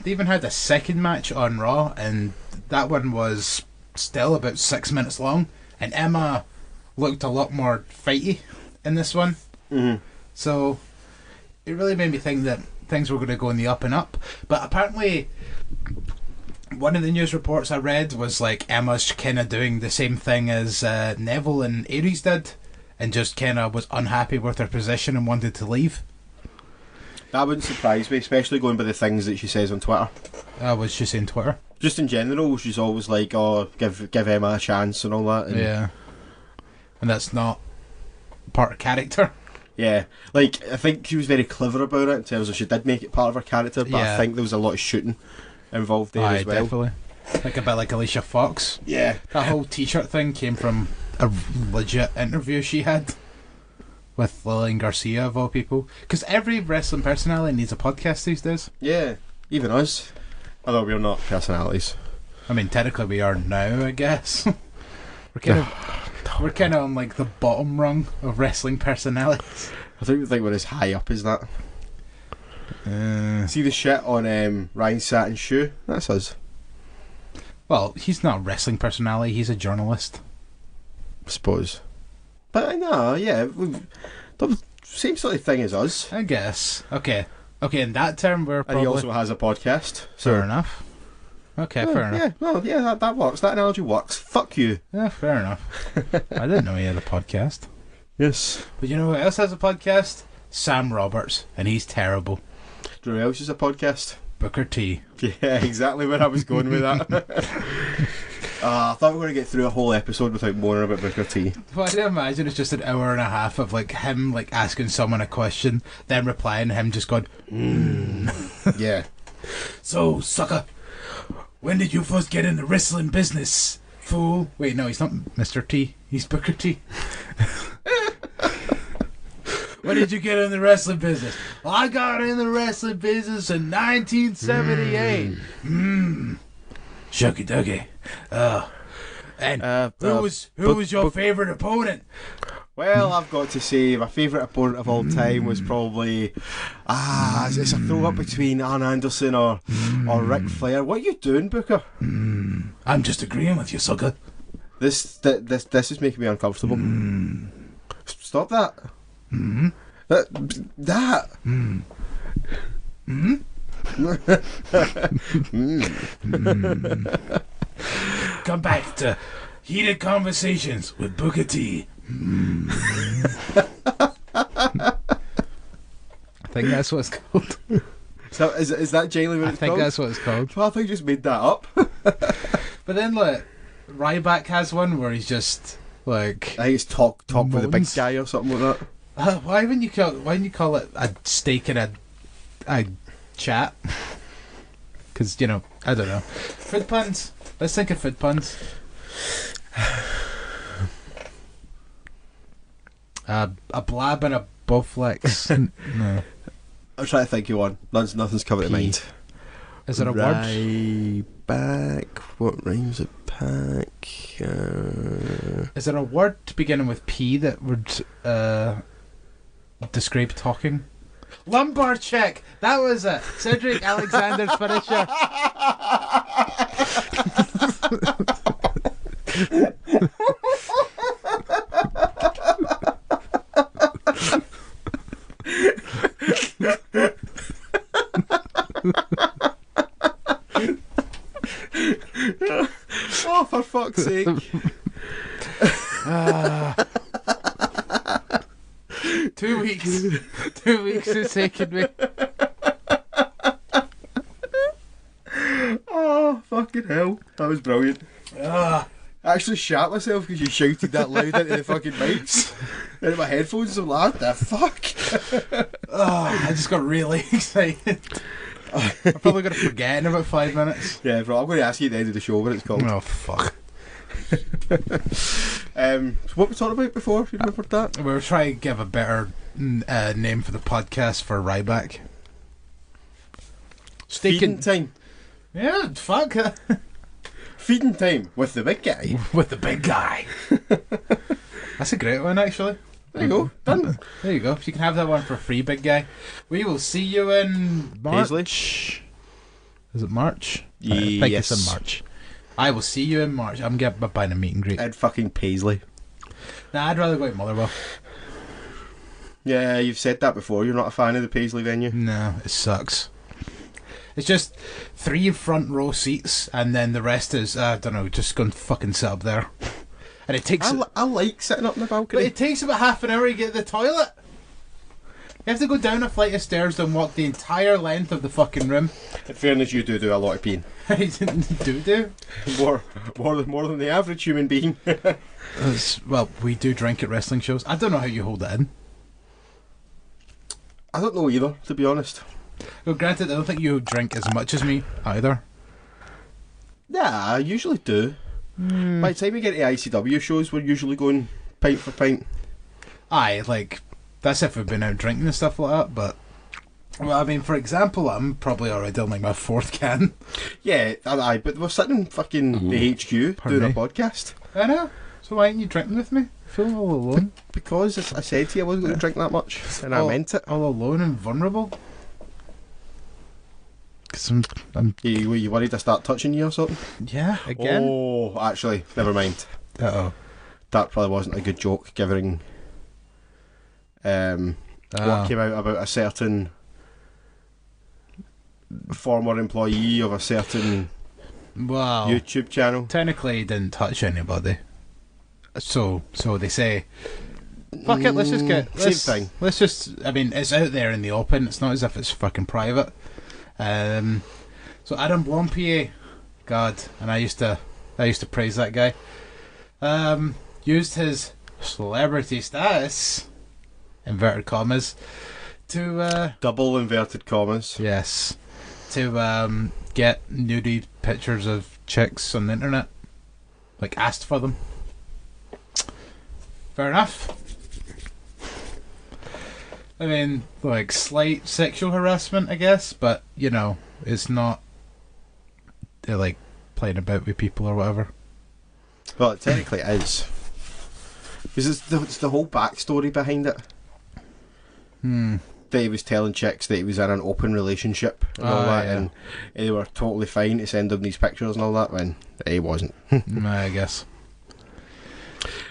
even had a second match on Raw, and that one was still about 6 minutes long, and Emma looked a lot more fighty in this one. Mm-hmm. So it really made me think that things were going to go in the up and up. But apparently, one of the news reports I read was like Emma's kind of doing the same thing as Neville and Aries did, and just kind of was unhappy with her position and wanted to leave. That wouldn't surprise me, especially going by the things that she says on Twitter. Was she saying Twitter? Just in general, she's always like, "Oh, give Emma a chance" and all that. And yeah, and that's not part of character. Yeah, like I think she was very clever about it in terms of she did make it part of her character, but I think there was a lot of shooting involved there as well. Definitely. Like a bit like Alicia Fox. Yeah. That whole t-shirt thing came from a legit interview she had with Lillian Garcia, of all people. Because every wrestling personality needs a podcast these days. Yeah, even us. Although we're not personalities. I mean, technically we are now, I guess. We're kind of on like the bottom rung of wrestling personalities. I don't think we're as high up as that. See the shit on Ryan Satin's shoe? That's us. Well, he's not a wrestling personality, he's a journalist. I suppose. But I know, yeah. The same sort of thing as us. I guess. Okay, in that term we're probably... And he also has a podcast. Fair enough. Okay, fair enough. Yeah, well, yeah, that works. That analogy works. Fuck you. Yeah, fair enough. I didn't know he had a podcast. Yes. But you know who else has a podcast? Sam Roberts, and he's terrible. Do you know who else is a podcast? Booker T. Yeah, exactly where I was going with that. I thought we were going to get through a whole episode without moaning about Booker T. Well, I can imagine it's just an hour and a half of like him like asking someone a question, then replying, him just going, Yeah. So, sucker, when did you first get in the wrestling business, fool? Wait, no, he's not Mr. T. He's Booker T. When did you get in the wrestling business? I got in the wrestling business in 1978. Shucky ducky. And who was your favourite opponent? Well, I've got to say, my favourite opponent of all time was probably... it's a throw-up between Arn Anderson or Ric Flair. What are you doing, Booker? I'm just agreeing with you, sucker. This is making me uncomfortable. Stop that. That. Come back to Heated Conversations with Booker T. I think that's what it's called. So is that genuinely what it's called? I think that's what it's called. Well, I think I just made that up. But then, like, Ryback has one where he's just like, I think it's talk with a big moans. guy or something like that. why wouldn't you call it a steak and a chat? Because, you know, I don't know. Food puns. Let's think of food puns. A blab and a bowflex. No. I'm trying to think of one. Nothing's coming to mind. Is it a word? Ryback. What rhymes with pack? Is there a word beginning with P that would describe talking? Lumbar check. That was it. Cedric Alexander's finisher. Oh, for fuck's sake. 2 weeks. 2 weeks it's taken me. Oh, fucking hell. That was brilliant. I actually shat myself because you shouted that loud into the fucking mics. Into my headphones. I'm like, what the fuck? I just got really excited. I'm probably going to forget in about 5 minutes. Yeah, bro, I'm going to ask you at the end of the show what it's called. Oh, fuck. So what we talked about before, if you remember that? We were trying to give a better name for the podcast for Ryback. Feeding time. Yeah, fuck. Feeding time with the big guy. With the big guy. That's a great one, actually. There you go. Done. There you go. You can have that one for free, big guy. We will see you in March. Paisley. Is it March? I think Yes. it's in March. I will see you in March. I'm buying a meet and greet. Ed fucking Paisley. Nah, I'd rather go to Motherwell. Yeah, you've said that before. You're not a fan of the Paisley venue. No, it sucks. It's just 3 front row seats, and then the rest is, I don't know, just go and fucking sit up there. And it takes... I like sitting up in the balcony. But it takes about half an hour to get to the toilet. You have to go down a flight of stairs and walk the entire length of the fucking room. In fairness, you do a lot of peeing. I didn't do. More than the average human being. Well, we do drink at wrestling shows. I don't know how you hold it in. I don't know either, to be honest. Well, granted, I don't think you drink as much as me either. Yeah, I usually do. By the time we get to ICW shows, we're usually going pint for pint. Aye, like, that's if we've been out drinking and stuff like that, but... Well, I mean, for example, I'm probably already on like my 4th can. Yeah, aye, but we're sitting in fucking the HQ doing a podcast. I know. So why aren't you drinking with me? Feeling all alone. Because I said to you I wasn't going to drink that much, and I meant it. All alone and vulnerable? Because I'm... You worried I start touching you or something? Yeah, again? Oh, actually, never mind. Uh-oh. That probably wasn't a good joke, given what came out about a certain former employee of a certain YouTube channel. Technically, he didn't touch anybody. So they say, fuck it, let's just get... Same thing. Let's just... I mean, it's out there in the open. It's not as if it's fucking private. So Adam Blompier, God, and I used to praise that guy. Used his celebrity status, inverted commas, to double inverted commas. Yes, to get nudie pictures of chicks on the internet, like asked for them. Fair enough. I mean, like, slight sexual harassment, I guess, but, you know, it's not, they're, like, playing about with people or whatever. Well, it technically is. Because it's the whole backstory behind it. That he was telling chicks that he was in an open relationship and all that, yeah. and they were totally fine to send him these pictures and all that, when he wasn't. I guess.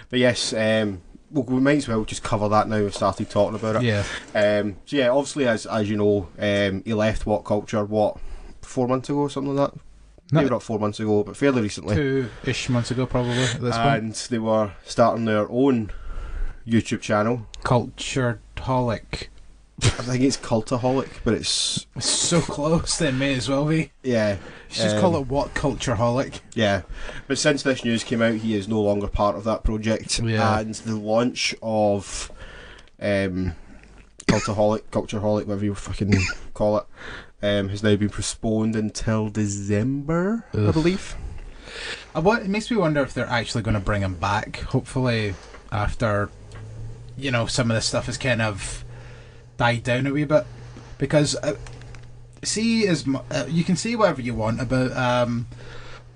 But yes, well, we might as well just cover that now. We've started talking about it. Yeah. So yeah, obviously, as you know, he left What Culture 4 months ago, something like that. Maybe not 4 months ago, but fairly recently. 2-ish months ago, probably. At this point. And they were starting their own YouTube channel. Cultureholic. I think it's Cultaholic, but it's so close. Then may as well be. Yeah. Just call it What Cultureholic. Yeah, but since this news came out, he is no longer part of that project. Yeah. And the launch of Cultureholic, whatever you fucking call it, has now been postponed until December, I believe. It makes me wonder if they're actually going to bring him back. Hopefully, after some of this stuff has kind of died down a wee bit, because you can say whatever you want about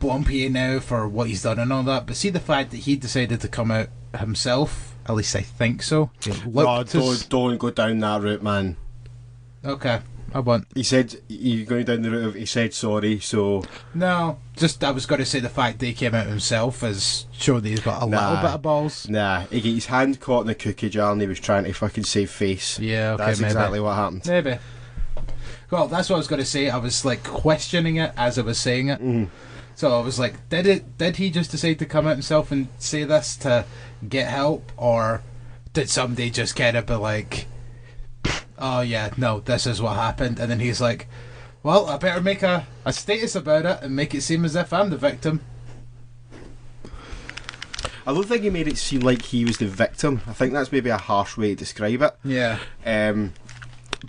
Blompier now for what he's done and all that, but see the fact that he decided to come out himself. At least I think so. Don't go down that route, man. Okay. I won't. He said you're going down the route of he said sorry, so no. Just I was going to say the fact that he came out himself has shown that he's got a little bit of balls. Nah, he got his hand caught in the cookie jar and he was trying to fucking save face. Yeah, okay, that's maybe. Exactly what happened. Maybe. Well, that's what I was going to say. I was like questioning it as I was saying it. Mm. So I was like, did he just decide to come out himself and say this to get help, or did somebody just kind of be like, oh yeah, no, this is what happened, and then he's like, well, I better make a status about it and make it seem as if I'm the victim. I don't think he made it seem like he was the victim. I think that's maybe a harsh way to describe it. Yeah.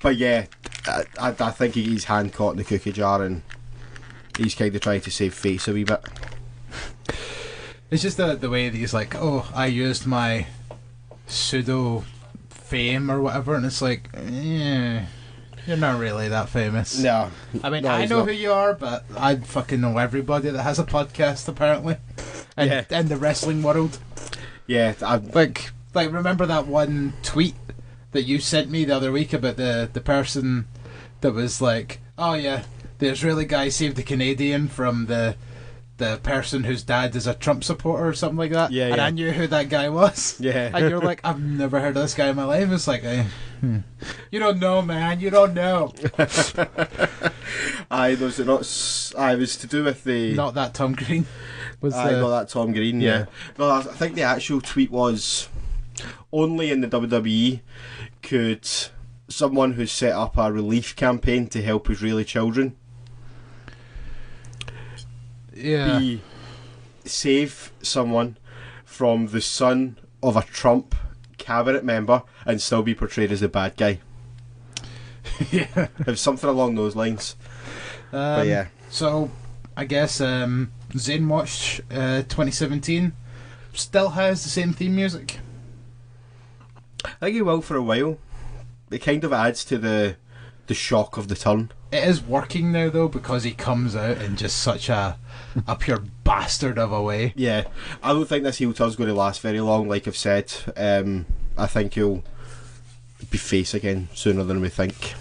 But yeah, I think he got his hand caught in the cookie jar and he's kind of trying to save face a wee bit. It's just the way that he's like, oh, I used my pseudo fame or whatever, and it's like, yeah, you're not really that famous. No. I mean, no, I know not. who you are, but I fucking know everybody that has a podcast, apparently. In the wrestling world. Yeah. Like, remember that one tweet that you sent me the other week about the person that was like, oh yeah, the Israeli guy saved the Canadian from the person whose dad is a Trump supporter or something like that. Yeah, and yeah. I knew who that guy was. Yeah. And you're like, I've never heard of this guy in my life. It's like, you don't know, man. You don't know. I was to do with the... Not that Tom Green. Not that Tom Green, yeah. No, I think the actual tweet was, only in the WWE could someone who set up a relief campaign to help Israeli children save someone from the son of a Trump cabinet member and still be portrayed as the bad guy. Yeah. It was something along those lines. But yeah. So, I guess Zayn Watch 2017 still has the same theme music. I think he will for a while. It kind of adds to the shock of the turn. It is working now though, because he comes out in just such a pure bastard of a way. Yeah, I don't think this heel turn's going to last very long. Like I've said, I think he'll be face again sooner than we think.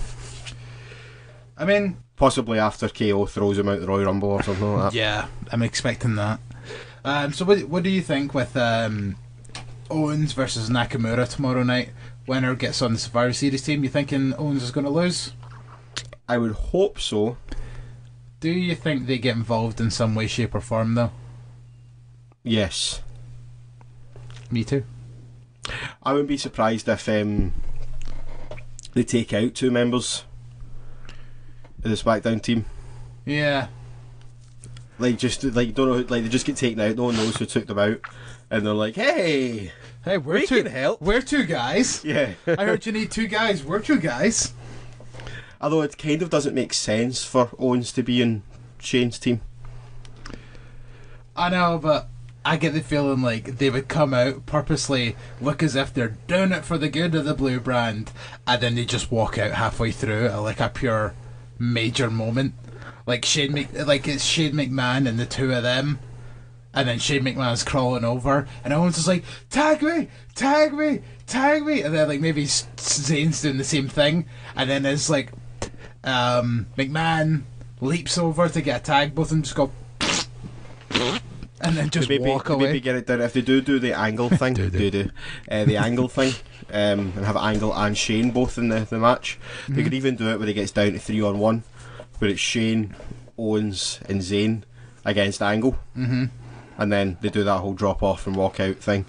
I mean, possibly after KO throws him out the Royal Rumble or something like that. Yeah, I'm expecting that. So what do you think with Owens versus Nakamura tomorrow night? Winner gets on the Survivor Series team. You thinking Owens is going to lose? I would hope so. Do you think they get involved in some way, shape or form though? Yes. Me too. I wouldn't be surprised if they take out 2 members of the Smackdown team. Yeah. Don't know, they just get taken out. No one knows who took them out, and they're like, "Hey, we can help. We're 2 guys. Yeah, I heard you need 2 guys. We're 2 guys." Although it kind of doesn't make sense for Owens to be in Shane's team. I know, but I get the feeling like they would come out, purposely look as if they're doing it for the good of the blue brand, and then they just walk out halfway through at like a pure major moment. Like it's Shane McMahon and the 2 of them, and then Shane McMahon's crawling over, and Owens is like, tag me, tag me, tag me, and then like maybe Zayn's doing the same thing, and then it's like McMahon leaps over to get a tag, both of them just go, and And then just walk they away. Maybe get it down. If they do the angle thing, the angle thing, and have Angle and Shane both in the match. They could even do it where it gets down to 3-on-1, where it's Shane, Owens, and Zayn against Angle, and then they do that whole drop off and walk out thing.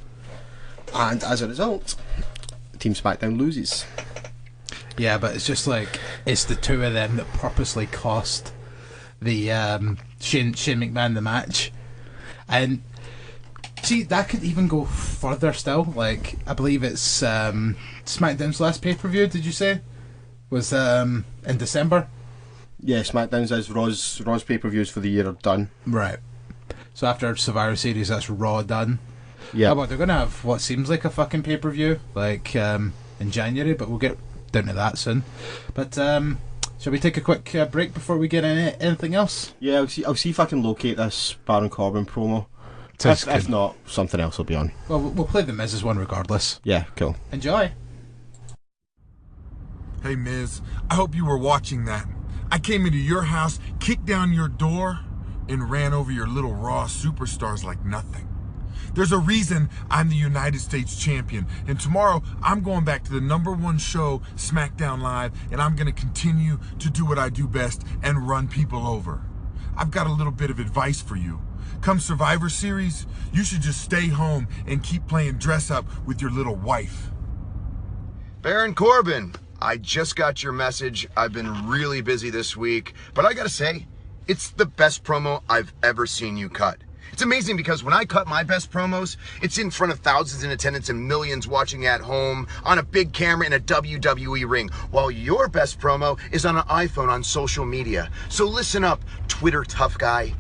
And as a result, Team SmackDown loses. Yeah, but it's just like it's the two of them that purposely cost the Shane McMahon the match. And see, that could even go further still. Like, I believe it's SmackDown's last pay-per-view, did you say? Was in December? Yeah, SmackDown's as Raw's pay-per-views for the year are done. Right. So after Survivor Series, that's Raw done. Yeah. Oh, but they're going to have what seems like a fucking pay-per-view, like in January, but we'll get down to that soon. But shall we take a quick break before we get into anything else? Yeah, I'll see if I can locate this Barron Corbin promo. If not, something else will be on. Well, we'll play the Miz's one regardless. Yeah, cool. Enjoy. Hey, Miz, I hope you were watching that. I came into your house, kicked down your door, and ran over your little Raw superstars like nothing. There's a reason I'm the United States champion, and tomorrow I'm going back to the #1 show, Smackdown Live, and I'm going to continue to do what I do best and run people over. I've got a little bit of advice for you. Come Survivor Series, you should just stay home and keep playing dress up with your little wife. Barron Corbin, I just got your message. I've been really busy this week, but I gotta say, it's the best promo I've ever seen you cut. It's amazing because when I cut my best promos, it's in front of thousands in attendance and millions watching at home on a big camera in a WWE ring, while your best promo is on an iPhone on social media. So listen up, Twitter tough guy.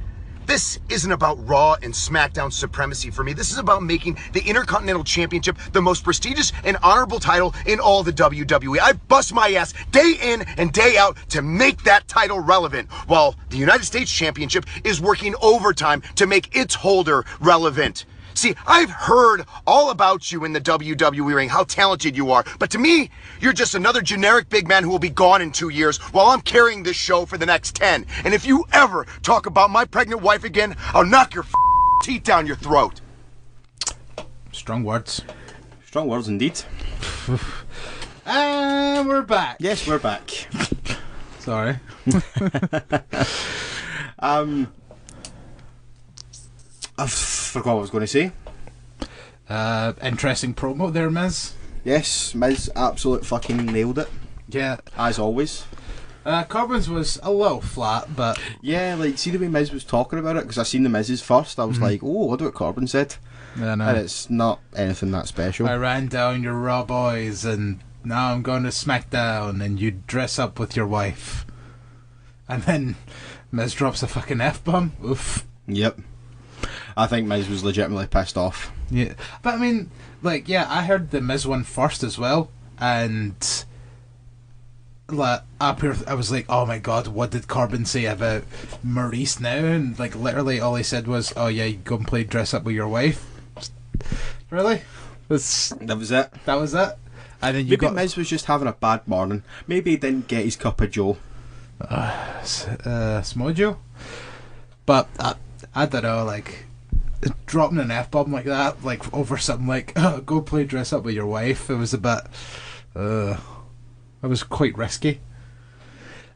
This isn't about Raw and SmackDown supremacy for me. This is about making the Intercontinental Championship the most prestigious and honorable title in all the WWE. I bust my ass day in and day out to make that title relevant, while the United States Championship is working overtime to make its holder relevant. See, I've heard all about you in the WWE ring, how talented you are, but to me, you're just another generic big man who will be gone in 2 years while I'm carrying this show for the next 10. And if you ever talk about my pregnant wife again, I'll knock your teeth down your throat. Strong words. Strong words indeed. And we're back. Yes, we're back. Sorry. I've forgot what I was going to say. Interesting promo there, Miz. Yes, Miz absolute fucking nailed it. Yeah. As always. Corbin's was a little flat, but... Yeah, like, see the way Miz was talking about it? Because I seen the Miz's first, I was like, oh, what what Corbin said. Yeah, no. And it's not anything that special. I ran down your Raw boys, and now I'm going to SmackDown, and you dress up with your wife. And then Miz drops a fucking F-bomb. Oof. Yep. I think Miz was legitimately pissed off. Yeah, but I mean, like, yeah, I heard the Miz one first as well, and like, I was like, oh my god, what did Corbin say about Maurice now? And like, literally, all he said was, oh yeah, you go and play dress up with your wife. Really? That was it. That was it. And then you Maybe got Miz was just having a bad morning. Maybe he didn't get his cup of joe. Smojo. But I don't know, like, dropping an F-bomb like that, like, over something like, oh, go play dress up with your wife, it was a bit, it was quite risky.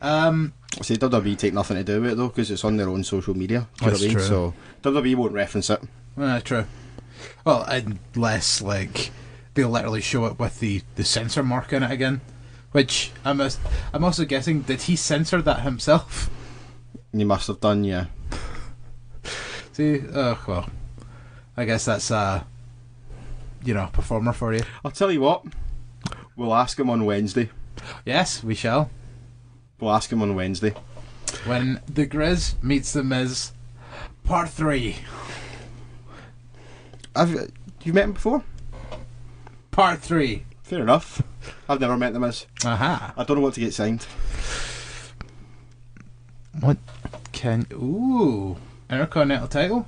See, WWE take nothing to do with it, though, because it's on their own social media. Do you know what I mean? True. So, WWE won't reference it. True. Well, unless, like, they'll literally show it with the censor mark in it again, which, I'm also guessing, did he censor that himself? You must have done, yeah. See, well, I guess that's performer for you. I'll tell you what, we'll ask him on Wednesday. Yes, we shall. We'll ask him on Wednesday. When the Grizz meets the Miz, Part 3. You met him before? Part 3. Fair enough. I've never met the Miz. Aha. I don't know what to get signed. What can... Ooh. Intercontinental title?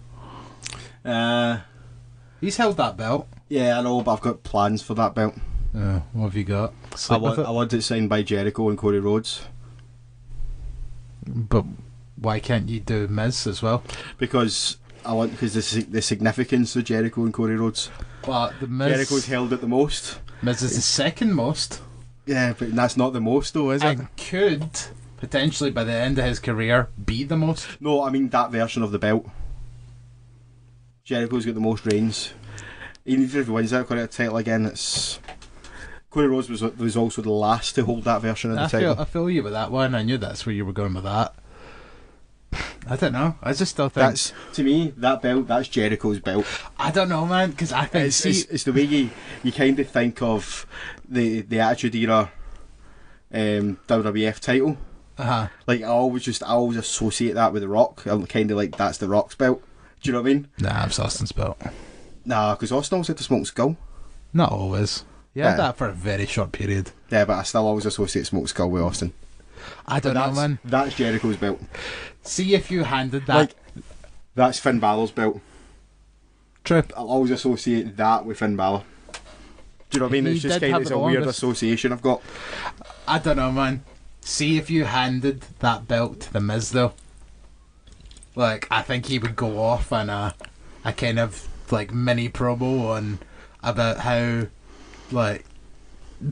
He's held that belt. Yeah, I know, but I've got plans for that belt. What have you got? I want it signed by Jericho and Cody Rhodes. But why can't you do Miz as well? Because I want because the significance of Jericho and Cody Rhodes. But the Miz, Jericho's held it the most. Miz is the second most. Yeah, but that's not the most though, is it? And could potentially by the end of his career be the most. No, I mean that version of the belt. Jericho's got the most reigns. Even if he wins that title again, it's Cody Rhodes was also the last to hold that version of the title. I feel you with that one. I knew that's where you were going with that. I don't know. I just still think to me that belt. That's Jericho's belt. I don't know, man, because I think it's the way you kind of think of the Attitude Era WWF title. Like I always associate that with The Rock. I'm kind of like that's The Rock's belt. Do you know what I mean? Nah, it's Austin's belt. Nah, because Austin always had the Smoke Skull. Not always. Yeah, that for a very short period. Yeah, but I still always associate Smoke Skull with Austin. I don't know, man. That's Jericho's belt. See if you handed that. Like, that's Finn Balor's belt. True. I'll always associate that with Finn Balor. Do you know what I mean? It's just kind of it's a weird association I've got. I don't know, man. See if you handed that belt to The Miz, though. Like, I think he would go off on a kind of like mini promo on about how like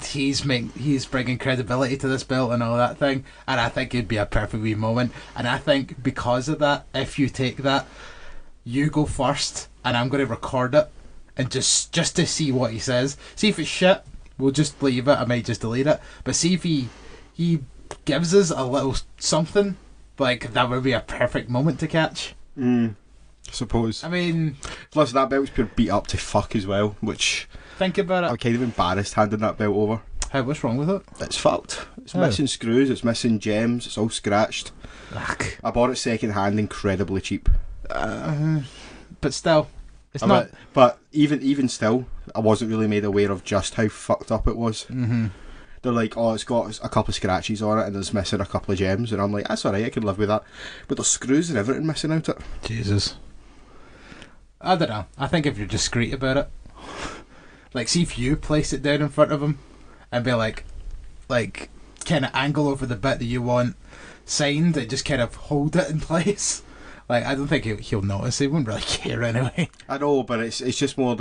he's bringing credibility to this belt and all that thing, and I think it'd be a perfect wee moment. And I think because of that, if you take that, you go first, and I'm going to record it, and just to see what he says. See if it's shit, we'll just leave it. I might just delete it. But see if he gives us a little something, like that would be a perfect moment to catch. I suppose. I mean, plus that belt's pure beat up to fuck as well, which think about it. I'm kind of embarrassed handing that belt over. Hey, what's wrong with it? It's fucked. It's missing screws, it's missing gems, it's all scratched. Ugh. I bought it second hand, incredibly cheap. But still, it's not. But even still, I wasn't really made aware of just how fucked up it was. Mm-hmm. They're like, oh, it's got a couple of scratches on it and it's missing a couple of gems, and I'm like, that's alright, I can live with that. But there's screws and everything missing out it. Jesus. I don't know. I think if you're discreet about it, like, see if you place it down in front of him and be like kind of angle over the bit that you want signed and just kind of hold it in place. Like, I don't think he'll notice. He wouldn't really care anyway. I know, but it's just more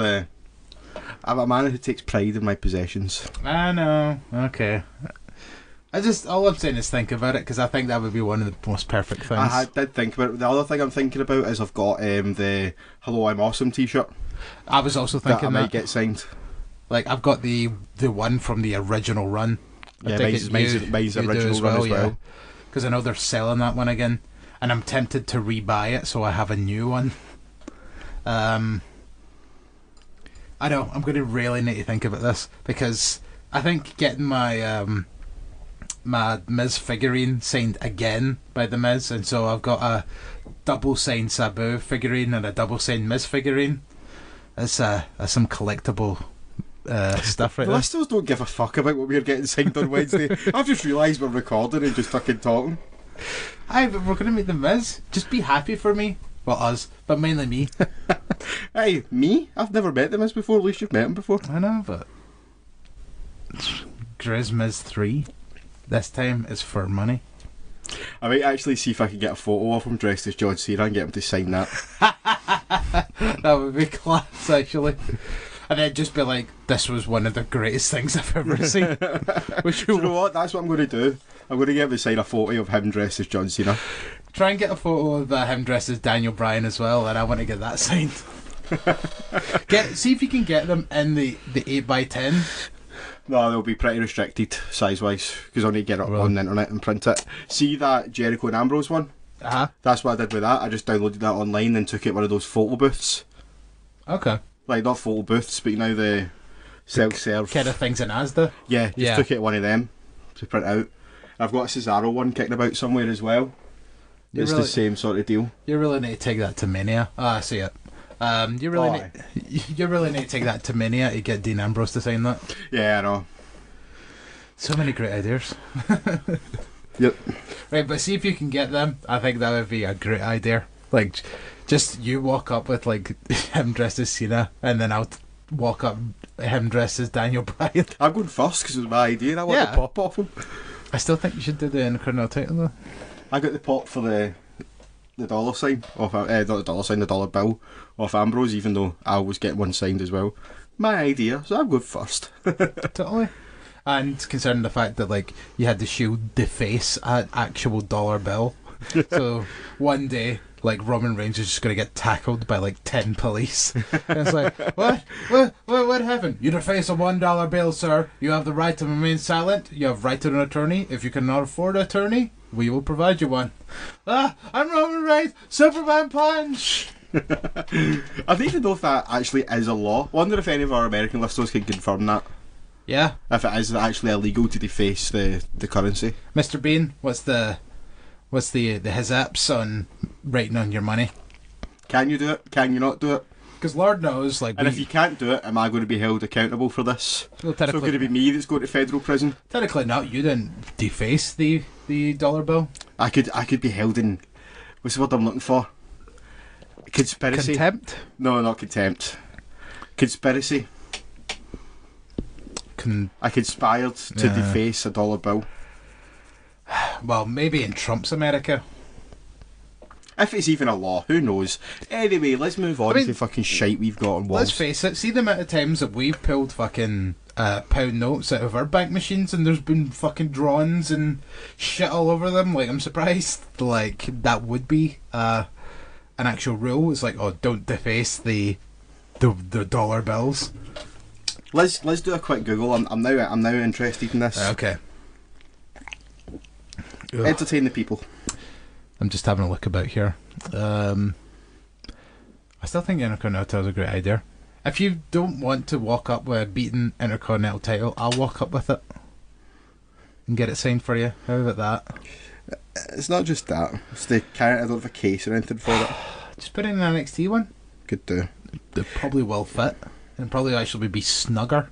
I'm a man who takes pride in my possessions. I know. Okay. All I'm saying is think about it, because I think that would be one of the most perfect things. I did think about it. The other thing I'm thinking about is I've got the Hello I'm Awesome t-shirt. I was also thinking that I might get signed. Like, I've got the one from the original run. Yeah, mine's original run as well. Because I know they're selling that one again, and I'm tempted to rebuy it so I have a new one. I know, I'm going to really need to think about this, because I think getting my my Miz figurine signed again by The Miz, and so I've got a double signed Sabu figurine and a double signed Miz figurine. That's some collectible stuff right the there. listeners don't give a fuck about what we're getting signed on Wednesday. I've just realised we're recording and just fucking talking. Aye, but we're going to meet The Miz. Just be happy for me. Well, us, but mainly me. Hey, me? I've never met The Miz before. At least you've met him before. I know, but Grizz Miz 3. This time is for money. I might actually see if I can get a photo of him dressed as John Cena and get him to sign that. That would be class, actually. And then just be like, this was one of the greatest things I've ever seen. Which Do you know what? That's what I'm going to do. I'm going to get him to sign a photo of him dressed as John Cena. Try and get a photo of him dressed as Daniel Bryan as well, and I want to get that signed. See if you can get them in the 8x10. No, they'll be pretty restricted size-wise, because I'll need to get it on the internet and print it. See that Jericho and Ambrose one? Uh-huh. That's what I did with that. I just downloaded that online and took it one of those photo booths. Okay. Like, not photo booths, but you know, the self-serve kind of things in Asda. Yeah, took it one of them to print out. I've got a Cesaro one kicking about somewhere as well. It's the same sort of deal. You really need to take that to Mania. I see it. You really need to take that to Mania to get Dean Ambrose to sign that. Yeah, I know. So many great ideas. Yep. Right, but see if you can get them. I think that would be a great idea. Like, just you walk up with like him dressed as Cena, and then I'll walk up him dressed as Daniel Bryan. I'm going first because it was my idea and I want the pop off him. I still think you should do the Intercontinental title though. I got the pop for the the dollar sign off, not the dollar sign, the dollar bill off Ambrose, even though I was getting one signed as well. My idea, so I'm going first. Totally. And considering the fact that like you had the Shield deface an actual dollar bill, so one day like Roman Reigns is just going to get tackled by like 10 police. And it's like, what happened? You deface a $1 bill, sir. You have the right to remain silent. You have right to an attorney. If you cannot afford an attorney, we will provide you one. I'm Roman Reigns. Superman punch. I don't even know if that actually is a law. I wonder if any of our American listeners can confirm that. Yeah. If it is actually illegal to deface the currency. Mr. Bean, what's the his apps on writing on your money? Can you do it? Can you not do it? Because Lord knows, like, and if you can't do it, am I going to be held accountable for this? Well, so could it be me that's going to federal prison? Technically not. You didn't deface the dollar bill. I could be held in. What's the word I'm looking for? Conspiracy. Contempt? No, not contempt. Conspiracy. I conspired to deface a dollar bill. Well, maybe in Trump's America. If it's even a law, who knows? Anyway, let's move on to fucking shite we've got on walls. Let's face it, see the amount of times that we've pulled fucking pound notes out of our bank machines and there's been fucking drawings and shit all over them. Like, I'm surprised like that would be an actual rule. It's like, oh, don't deface the dollar bills. Let's do a quick Google. I'm now interested in this. Okay. Ugh. Entertain the people. I'm just having a look about here. I still think Intercontinental is a great idea. If you don't want to walk up with a beaten Intercontinental title, I'll walk up with it and get it signed for you. How about that? It's not just that. It's the character. I don't have a case or anything for it. Just put in an NXT one. Could do. It probably will fit. And probably actually be snugger.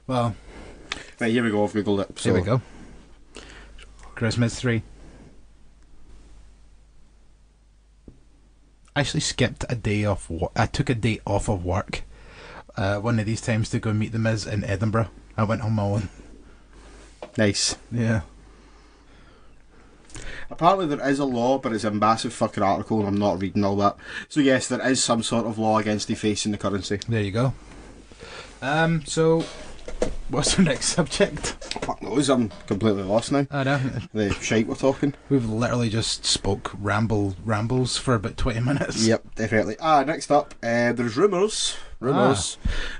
Well. Right, here we go. I've Googled it. So. Here we go. Christmas 3. I actually skipped a day off. I took a day off of work one of these times to go meet the Miz in Edinburgh. I went on my own. Nice. Yeah. Apparently there is a law, but it's a massive fucking article and I'm not reading all that. So yes, there is some sort of law against defacing the currency. There you go. So, what's our next subject? Fuck knows, I'm completely lost now. I know. The shite we're talking. We've literally just spoke rambles for about 20 minutes. Yep, definitely. Next up, there's rumours.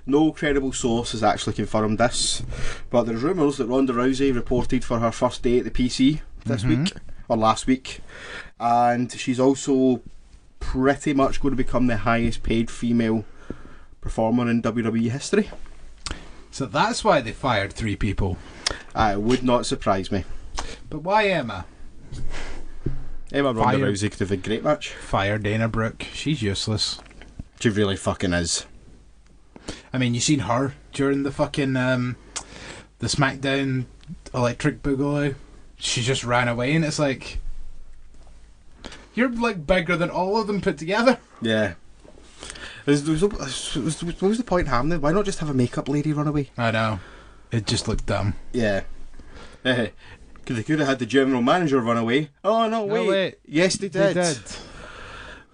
No credible source has actually confirmed this, but there's rumours that Ronda Rousey reported for her first day at the PC this week, or last week, and she's also pretty much going to become the highest paid female performer in WWE history. So that's why they fired 3 people. It would not surprise me. But why Emma? Ronda Rousey could have a great match. Fire Dana Brooke. She's useless. She really fucking is. I mean, you seen her during the fucking the Smackdown Electric Boogaloo. She just ran away, and it's like, you're like bigger than all of them put together. Yeah. What was the point in having it? Why not just have a makeup lady run away? I know. It just looked dumb. Yeah. They could have had the general manager run away. Oh, no, wait. Yes, they did. They did.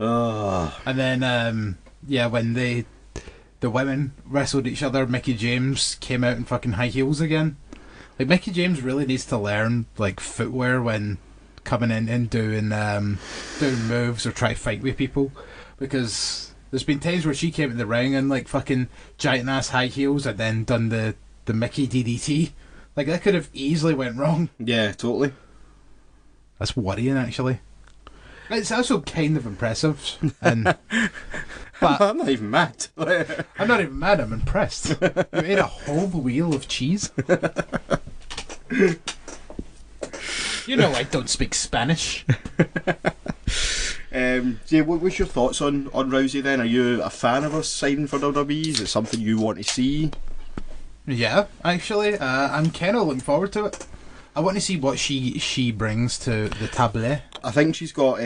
Oh. And then, when the women wrestled each other, Mickie James came out in fucking high heels again. Like, Mickie James really needs to learn, like, footwear when coming in and doing moves or try to fight with people. Because there's been times where she came in the ring in, like, fucking giant-ass high heels and then done the Mickey DDT. Like, that could have easily went wrong. Yeah, totally. That's worrying, actually. It's also kind of impressive. And but I'm not even mad. I'm not even mad, I'm impressed. You ate a whole wheel of cheese. You know I don't speak Spanish. What's your thoughts on Rousey then? Are you a fan of her signing for WWE? Is it something you want to see? Yeah, actually, I'm kind of looking forward to it. I want to see what she brings to the table. I think she's got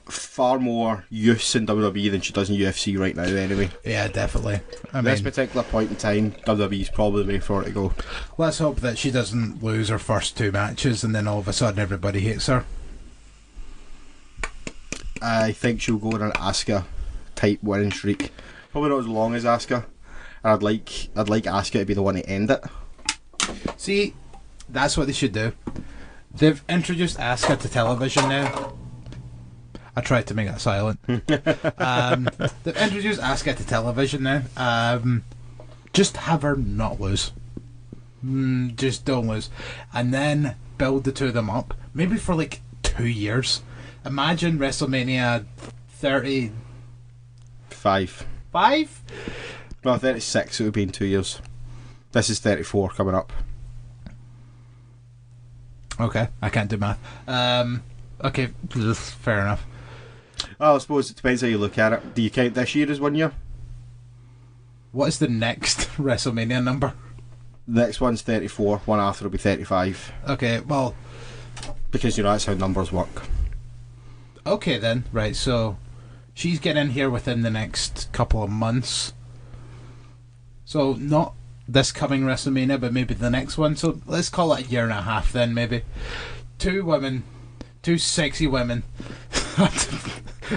far more use in WWE than she does in UFC right now anyway. Yeah, definitely. At this particular point in time, WWE's probably the way for her to go. Let's hope that she doesn't lose her first 2 matches and then all of a sudden everybody hates her. I think she'll go on an Asuka type winning streak. Probably not as long as Asuka. And I'd like Asuka to be the one to end it. See, that's what they should do. They've introduced Asuka to television now. I tried to make that silent. They've introduced Asuka to television now. Just have her not lose. Just don't lose. And then build the two of them up. Maybe for like 2 years. Imagine WrestleMania 35? No, 36 it would be in 2 years. This is 34 coming up. Okay, I can't do math. Okay, fair enough. Well, I suppose it depends how you look at it. Do you count this year as 1 year? What is the next WrestleMania number? The next one's 34, one after will be 35. Okay, well... Because, that's how numbers work. Okay then, right, so she's getting in here within the next couple of months. So not this coming WrestleMania, but maybe the next one. So let's call it a year and a half then, maybe. Two sexy women,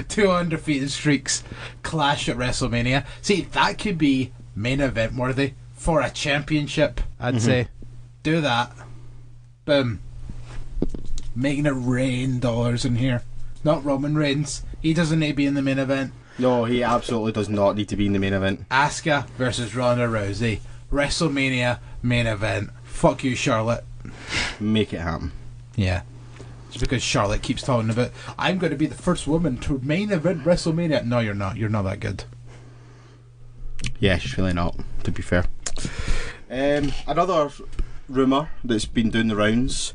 2 undefeated streaks, clash at WrestleMania. See, that could be main event worthy for a championship, I'd say. Do that. Boom. Making it rain dollars in here. Not Roman Reigns. He doesn't need to be in the main event. No, he absolutely does not need to be in the main event. Asuka versus Ronda Rousey. WrestleMania main event. Fuck you, Charlotte. Make it happen. Yeah. Just because Charlotte keeps talking about, I'm going to be the first woman to main event WrestleMania. No, you're not. You're not that good. Yeah, she's really not, to be fair. Another rumour that's been doing the rounds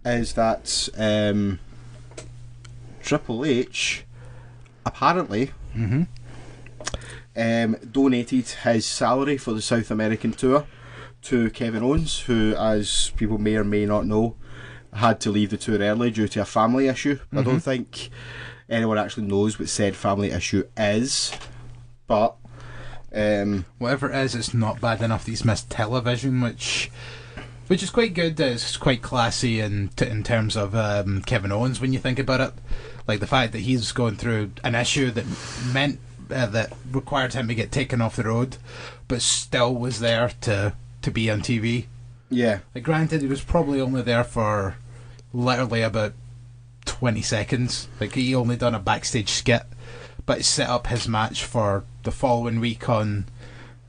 is that Triple H apparently donated his salary for the South American tour to Kevin Owens, who, as people may or may not know, had to leave the tour early due to a family issue. I don't think anyone actually knows what said family issue is, but whatever it is, it's not bad enough that he's missed television, which is quite good. It's quite classy in terms of Kevin Owens when you think about it. Like the fact that he's going through an issue that meant that required him to get taken off the road, but still was there to be on TV. yeah, Like, granted, he was probably only there for literally about 20 seconds. Like, he only done a backstage skit, but it set up his match for the following week on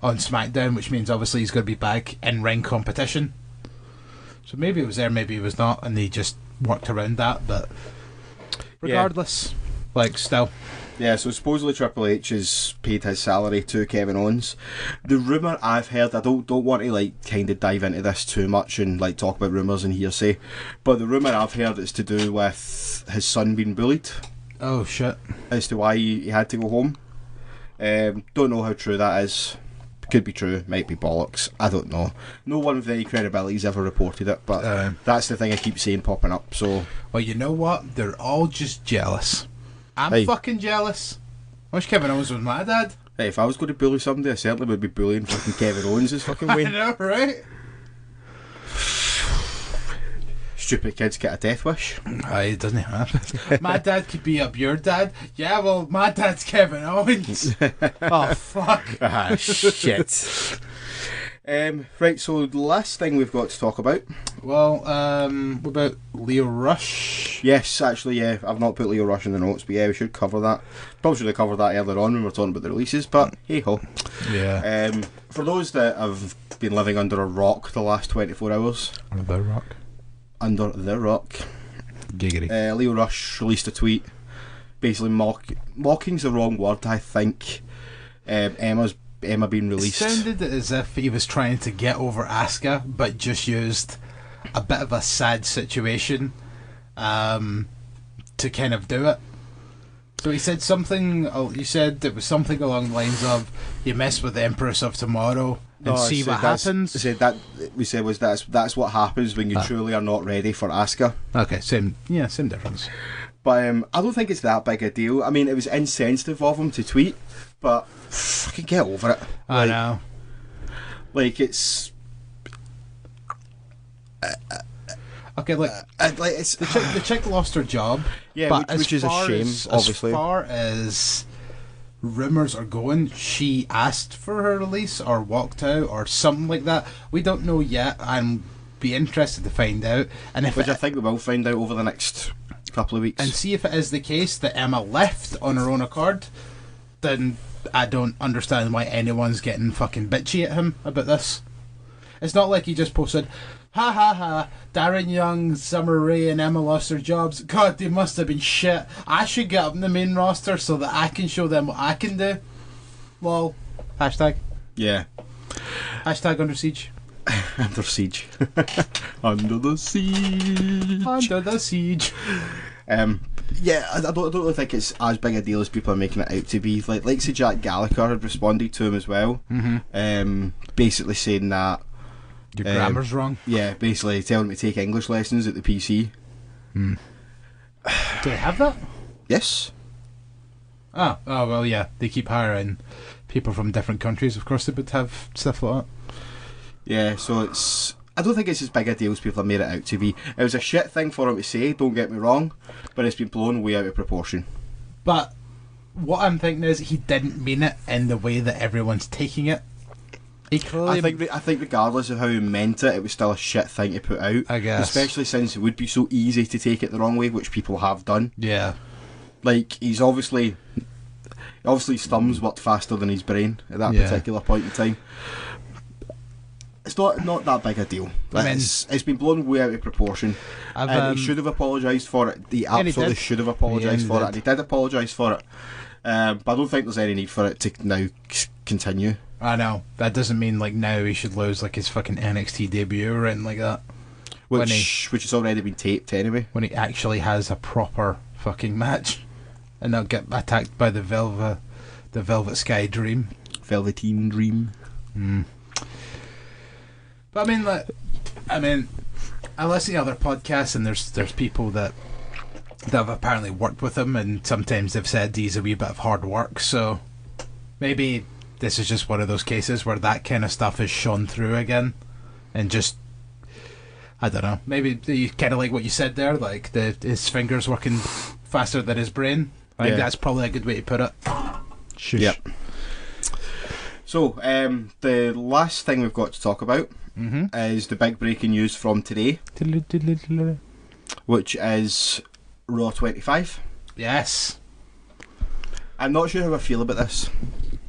Smackdown, which means obviously he's going to be back in ring competition. So maybe it was there, maybe it was not, and they just worked around that. But regardless, like, still. Yeah, so supposedly Triple H has paid his salary to Kevin Owens. The rumour I've heard, I don't want to like kind of dive into this too much and like talk about rumours and hearsay, but the rumour I've heard is to do with his son being bullied. Oh shit! As to why he had to go home. Don't know how true that is. Could be true, might be bollocks. I don't know. No one with any credibility has ever reported it, but that's the thing I keep seeing popping up. So, well, you know what? They're all just jealous. I'm fucking jealous. I wish Kevin Owens was my dad. hey, if I was going to bully somebody, I certainly would be bullying fucking Kevin Owens' fucking way. I know, right? Stupid kids get a death wish. It doesn't have. My dad could be up your dad. Yeah, well, my dad's Kevin Owens. Oh, fuck. Ah, shit. Right, so the last thing we've got to talk about. Well, what about Leo Rush? Yes, actually, yeah, I've not put Leo Rush in the notes, but yeah, we should cover that. Probably should have covered that earlier on when we were talking about the releases, but hey ho. Yeah. For those that have been living under a rock the last 24 hours. Under the rock. Under the rock. Giggity. Leo Rush released a tweet basically mocking's the wrong word, I think. Emma being released. It sounded as if he was trying to get over Asuka, but just used a bit of a sad situation to kind of do it. So he said something. You said it was something along the lines of, "You mess with the Empress of Tomorrow and see what happens." That's what happens when you truly are not ready for Asuka. Okay, same difference. But I don't think it's that big a deal. I mean, it was insensitive of him to tweet, but fucking get over it. I know. Like, it's... Okay, like it's the chick lost her job. Yeah, but which is a shame, obviously. As far as rumours are going, she asked for her release or walked out or something like that. We don't know yet. I'm be interested to find out. And if which I think we will find out over the next couple of weeks. And see if it is the case that Emma left on her own accord, then I don't understand why anyone's getting fucking bitchy at him about this. It's not like he just posted, ha ha ha, Darren Young, Summer Rae and Emma lost their jobs. God, they must have been shit. I should get up in the main roster so that I can show them what I can do. Lol. Hashtag. Yeah. Hashtag under siege. Under siege. Under the siege. Under the siege. Yeah, I don't really think it's as big a deal as people are making it out to be. Like say Jack Gallagher had responded to him as well, basically saying that your grammar's wrong. Yeah, basically telling him to take English lessons at the PC. Do they have that? Yes. Oh well, yeah. They keep hiring people from different countries. Of course, they would have stuff like that. Yeah, so I don't think it's as big a deal as people have made it out to be. It was a shit thing for him to say, don't get me wrong, but it's been blown way out of proportion. But what I'm thinking is he didn't mean it in the way that everyone's taking it. He clearly I think regardless of how he meant it, it was still a shit thing to put out. I guess. Especially since it would be so easy to take it the wrong way, which people have done. Yeah. Like, he's obviously his thumbs worked faster than his brain at that particular point in time. It's not that big a deal. It's been blown way out of proportion. And he should have apologised for it. He absolutely should have apologised for it. And he did apologise for it. But I don't think there's any need for it to now continue. I know. That doesn't mean like now he should lose like his fucking NXT debut or anything like that. Which has already been taped anyway. When he actually has a proper fucking match. And not get attacked by the Velvet Sky Dream. Velveteen Dream. But I listen to other podcasts and there's people that have apparently worked with him, and sometimes they've said he's a wee bit of hard work, so maybe this is just one of those cases where that kind of stuff is shone through again, and just, I don't know, maybe kind of like what you said there, like his fingers working faster than his brain. I think that's probably a good way to put it. Shush. Yep. So, the last thing we've got to talk about is the big breaking news from today, which is Raw 25. Yes. I'm not sure how I feel about this.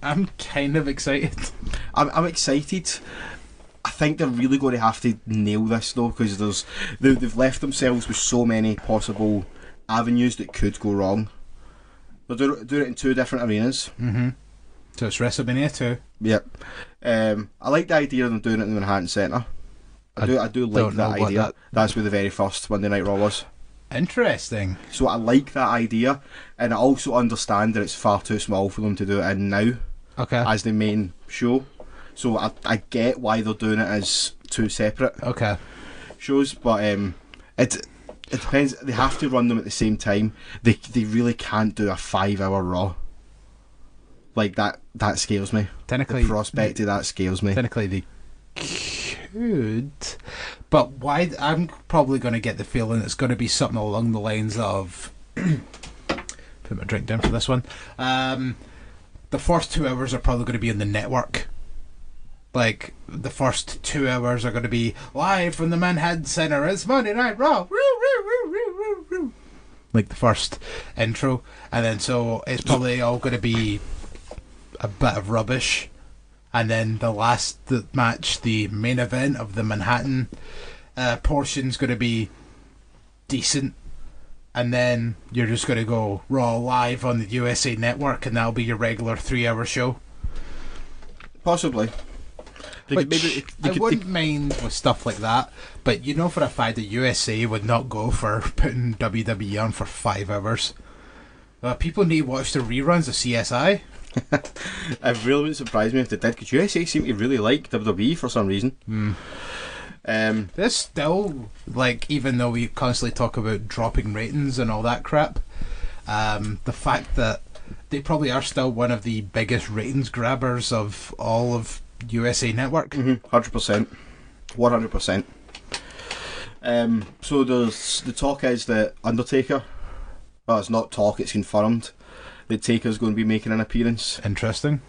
I'm kind of excited. I'm excited. I think they're really going to have to nail this though, because they've left themselves with so many possible avenues that could go wrong. They're doing it in two different arenas. So it's WrestleMania 2. Yep. I like the idea of them doing it in the Manhattan Centre. I do like that idea. That's where the very first Monday Night Raw was. Interesting. So I like that idea, and I also understand that it's far too small for them to do it in now. Okay. As the main show. So I get why they're doing it as two separate shows, but it depends. They have to run them at the same time. They really can't do a 5-hour Raw. Like that scares me. Technically, the prospect of that scares me. Technically, they could, but why? I'm probably going to get the feeling it's going to be something along the lines of. Put my drink down for this one. The first 2 hours are probably going to be in the network. Like the first 2 hours are going to be live from the Manhattan Center. It's Monday Night Raw. Like the first intro, and then so it's probably all going to be a bit of rubbish, and then the match, the main event of the Manhattan portion's going to be decent, and then you're just going to go Raw live on the USA Network, and that'll be your regular 3-hour show. Possibly. I wouldn't mind with stuff like that, but you know for a fact that USA would not go for putting WWE on for 5 hours. People need to watch the reruns of CSI. It really wouldn't surprise me if they did, because USA seem to really like WWE for some reason. There's still, like, even though we constantly talk about dropping ratings and all that crap, the fact that they probably are still one of the biggest ratings grabbers of all of USA Network. 100%. 100%. So there's the talk is that Undertaker. Well, it's not talk; it's confirmed that Taker's going to be making an appearance. Interesting.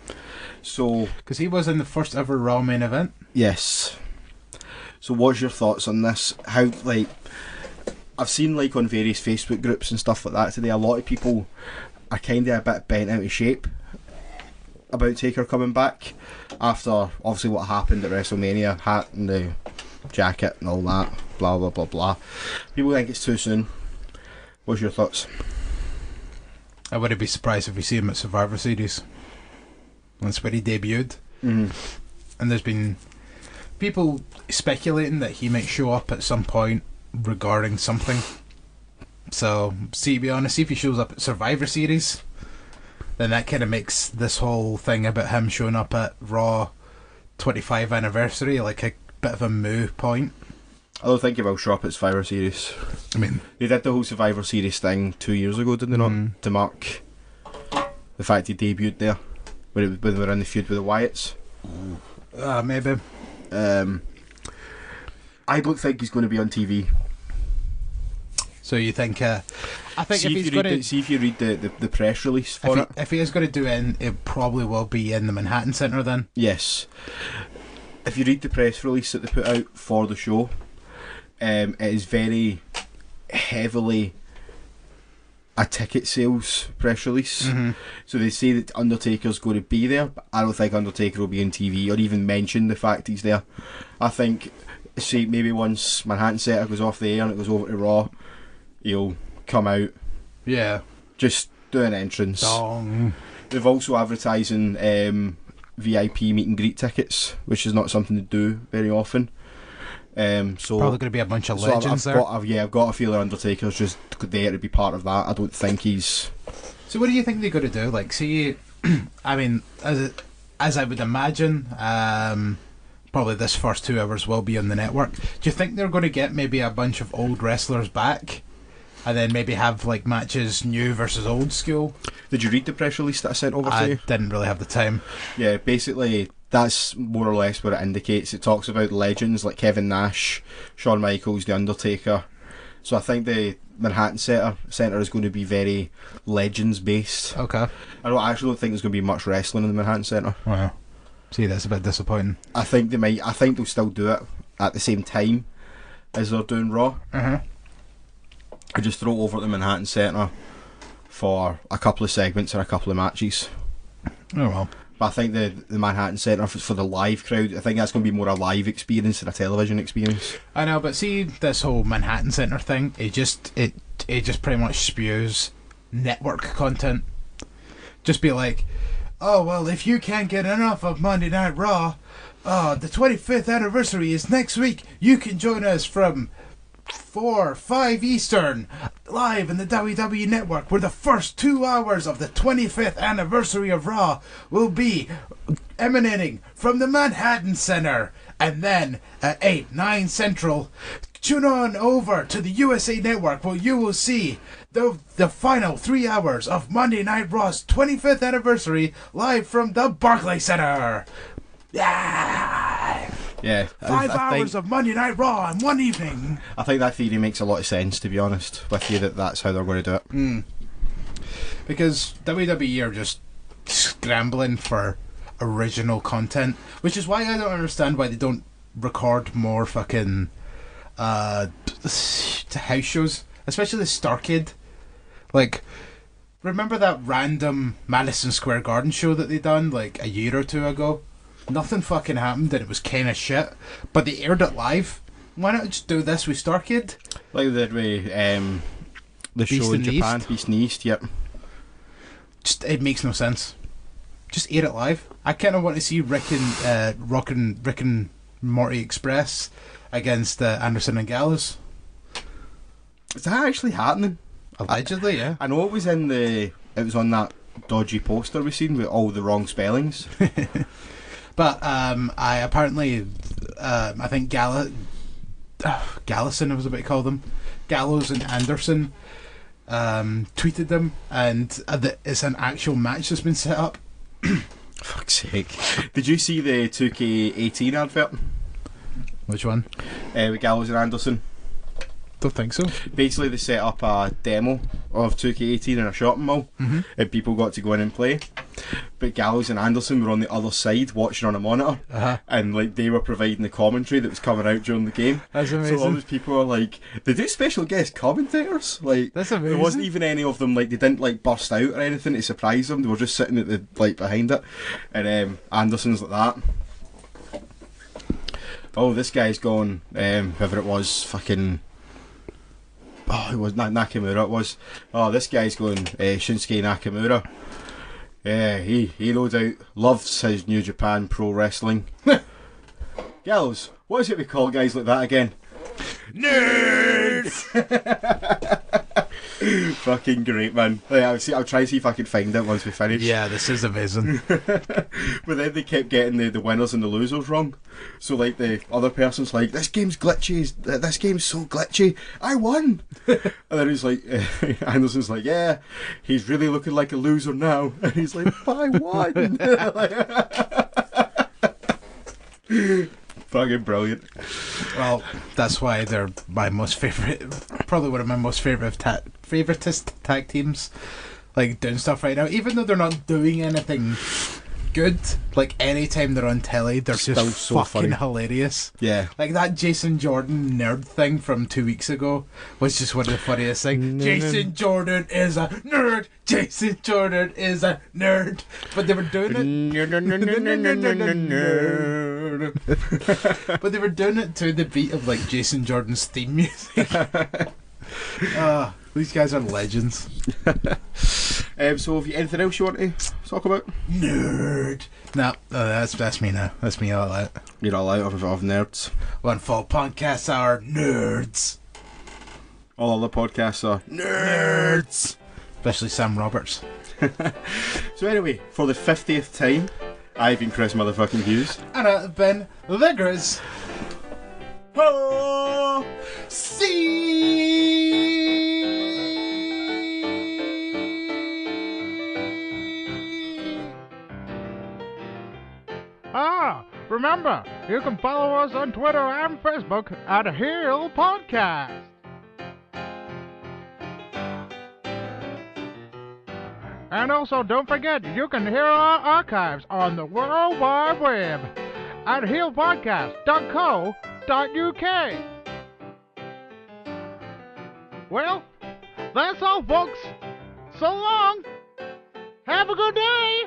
So, because he was in the first ever Raw main event. Yes. So, what's your thoughts on this? How, like, I've seen, like, on various Facebook groups and stuff like that today, a lot of people are kind of a bit bent out of shape about Taker coming back after, obviously, what happened at WrestleMania, hat and the jacket and all that, blah, blah, blah, blah. People think it's too soon. What's your thoughts? I wouldn't be surprised if we see him at Survivor Series. That's where he debuted. Mm-hmm. And there's been people speculating that he might show up at some point regarding something. So, see, to be honest, if he shows up at Survivor Series, then that kind of makes this whole thing about him showing up at Raw 25th anniversary like a bit of a moo point. I don't think he will show up at Survivor Series. I mean, they did the whole Survivor Series thing 2 years ago, did they not? To mark the fact he debuted there when they were in the feud with the Wyatts. Maybe. I don't think he's going to be on TV. So you think? I think see if he's going to see if you read the press release for it. If he is going to do it probably will be in the Manhattan Center then. Yes. If you read the press release that they put out for the show, it is very heavily a ticket sales press release. Mm-hmm. So they say that Undertaker's going to be there, but I don't think Undertaker will be on TV or even mention the fact he's there. I think, see, maybe once Manhattan Center goes off the air and it goes over to Raw, he'll come out. Yeah. Just do an entrance. Dong. They've also advertising VIP meet and greet tickets, which is not something to do very often. So probably going to be a bunch of legends there. I've got a feeling Undertaker's just there to be part of that. I don't think he's. So what do you think they're going to do? Like, see, I mean, as I would imagine, probably this first 2 hours will be on the network. Do you think they're going to get maybe a bunch of old wrestlers back, and then maybe have like matches new versus old school? Did you read the press release that I sent over to you? I didn't really have the time. Yeah, basically that's more or less what it indicates. It talks about legends like Kevin Nash, Shawn Michaels, The Undertaker. So I think the Manhattan Center is going to be very legends based. Okay. I actually don't think there's going to be much wrestling in the Manhattan Center. Wow. See, that's a bit disappointing. I think they might. I think they'll still do it at the same time as they're doing Raw. Uh-huh. I just throw it over at the Manhattan Center for a couple of segments or a couple of matches. Oh well. But I think the Manhattan Center for the live crowd, I think that's going to be more a live experience than a television experience. I know, but see, this whole Manhattan Center thing, it just pretty much spews network content. Just be like, oh well, if you can't get enough of Monday Night Raw, the 25th anniversary is next week. You can join us from 5 Eastern, live in the WWE Network, where the first 2 hours of the 25th anniversary of Raw will be emanating from the Manhattan Center. And then at 8, 9 Central, tune on over to the USA Network, where you will see the final 3 hours of Monday Night Raw's 25th anniversary, live from the Barclays Center. Yeah. Yeah, 5 hours of Monday Night Raw in one evening. I think that theory makes a lot of sense, to be honest with you, that's how they're going to do it. Because WWE are just scrambling for original content, which is why I don't understand why they don't record more fucking house shows, especially the Starrcade. Like, remember that random Madison Square Garden show that they done like a year or two ago? Nothing fucking happened and it was kind of shit, but they aired it live. Why not just do this with Starrcade? Like they did with the show in Japan, Beast in the East, yep. Just, it makes no sense. Just air it live. I kind of want to see Rick and Morty Express against Anderson and Gallows. Is that actually happening? Allegedly, yeah. I know it was on that dodgy poster we seen with all the wrong spellings. But I apparently, I think Gallison, I was about to call them, Gallows and Anderson, tweeted them, and it's an actual match that's been set up. Fuck's sake. Did you see the 2K18 advert? Which one? With Gallows and Anderson. Don't think so. Basically, they set up a demo of 2K18 in a shopping mall, and people got to go in and play. But Gallows and Anderson were on the other side watching on a monitor, and like they were providing the commentary that was coming out during the game. That's amazing. So all those people were like, they do special guest commentators. Like, that's amazing. There wasn't even any of them, like, they didn't like burst out or anything to surprise them. They were just sitting at the like behind it, and Anderson's like that. Oh, this guy's gone. Whoever it was, fucking. Oh, it was Nakamura. It was. Oh, this guy's going. Shinsuke Nakamura. Yeah, he no doubt loves his New Japan Pro Wrestling. Gallows, what is it we call guys like that again? Nerds! Fucking great, man. I'll try to see if I can find it once we finish. Yeah, this is amazing. But then they kept getting the winners and the losers wrong. So like the other person's like, this game's glitchy, this game's so glitchy, I won. And then he's like, Anderson's like, yeah, he's really looking like a loser now. And he's like, but I won. Fucking brilliant. Well, that's why they're my most favourite, probably one of my most favouriteest tag teams, like doing stuff right now. Even though they're not doing anything good, like anytime they're on telly, they're Still just so fucking funny. hilarious. Yeah. Like that Jason Jordan nerd thing from 2 weeks ago was just one of the funniest things. Jason Jordan is a nerd. Jason Jordan is a nerd. But they were doing it. But they were doing it to the beat of like Jason Jordan's theme music. These guys are legends. So have you anything else you want to talk about? Nerd. No, that's me now. That's me all out. You're all out of nerds. One Fall podcasts are nerds. All other podcasts are Nerds. Especially Sam Roberts. So anyway, for the 50th time, I've been Chris motherfucking Hughes. And I've been the Grizz. Oh, remember, you can follow us on Twitter and Facebook at Heel Podcast. And also, don't forget, you can hear our archives on the World Wide Web at heelpodcast.co.uk. Well, that's all, folks. So long. Have a good day.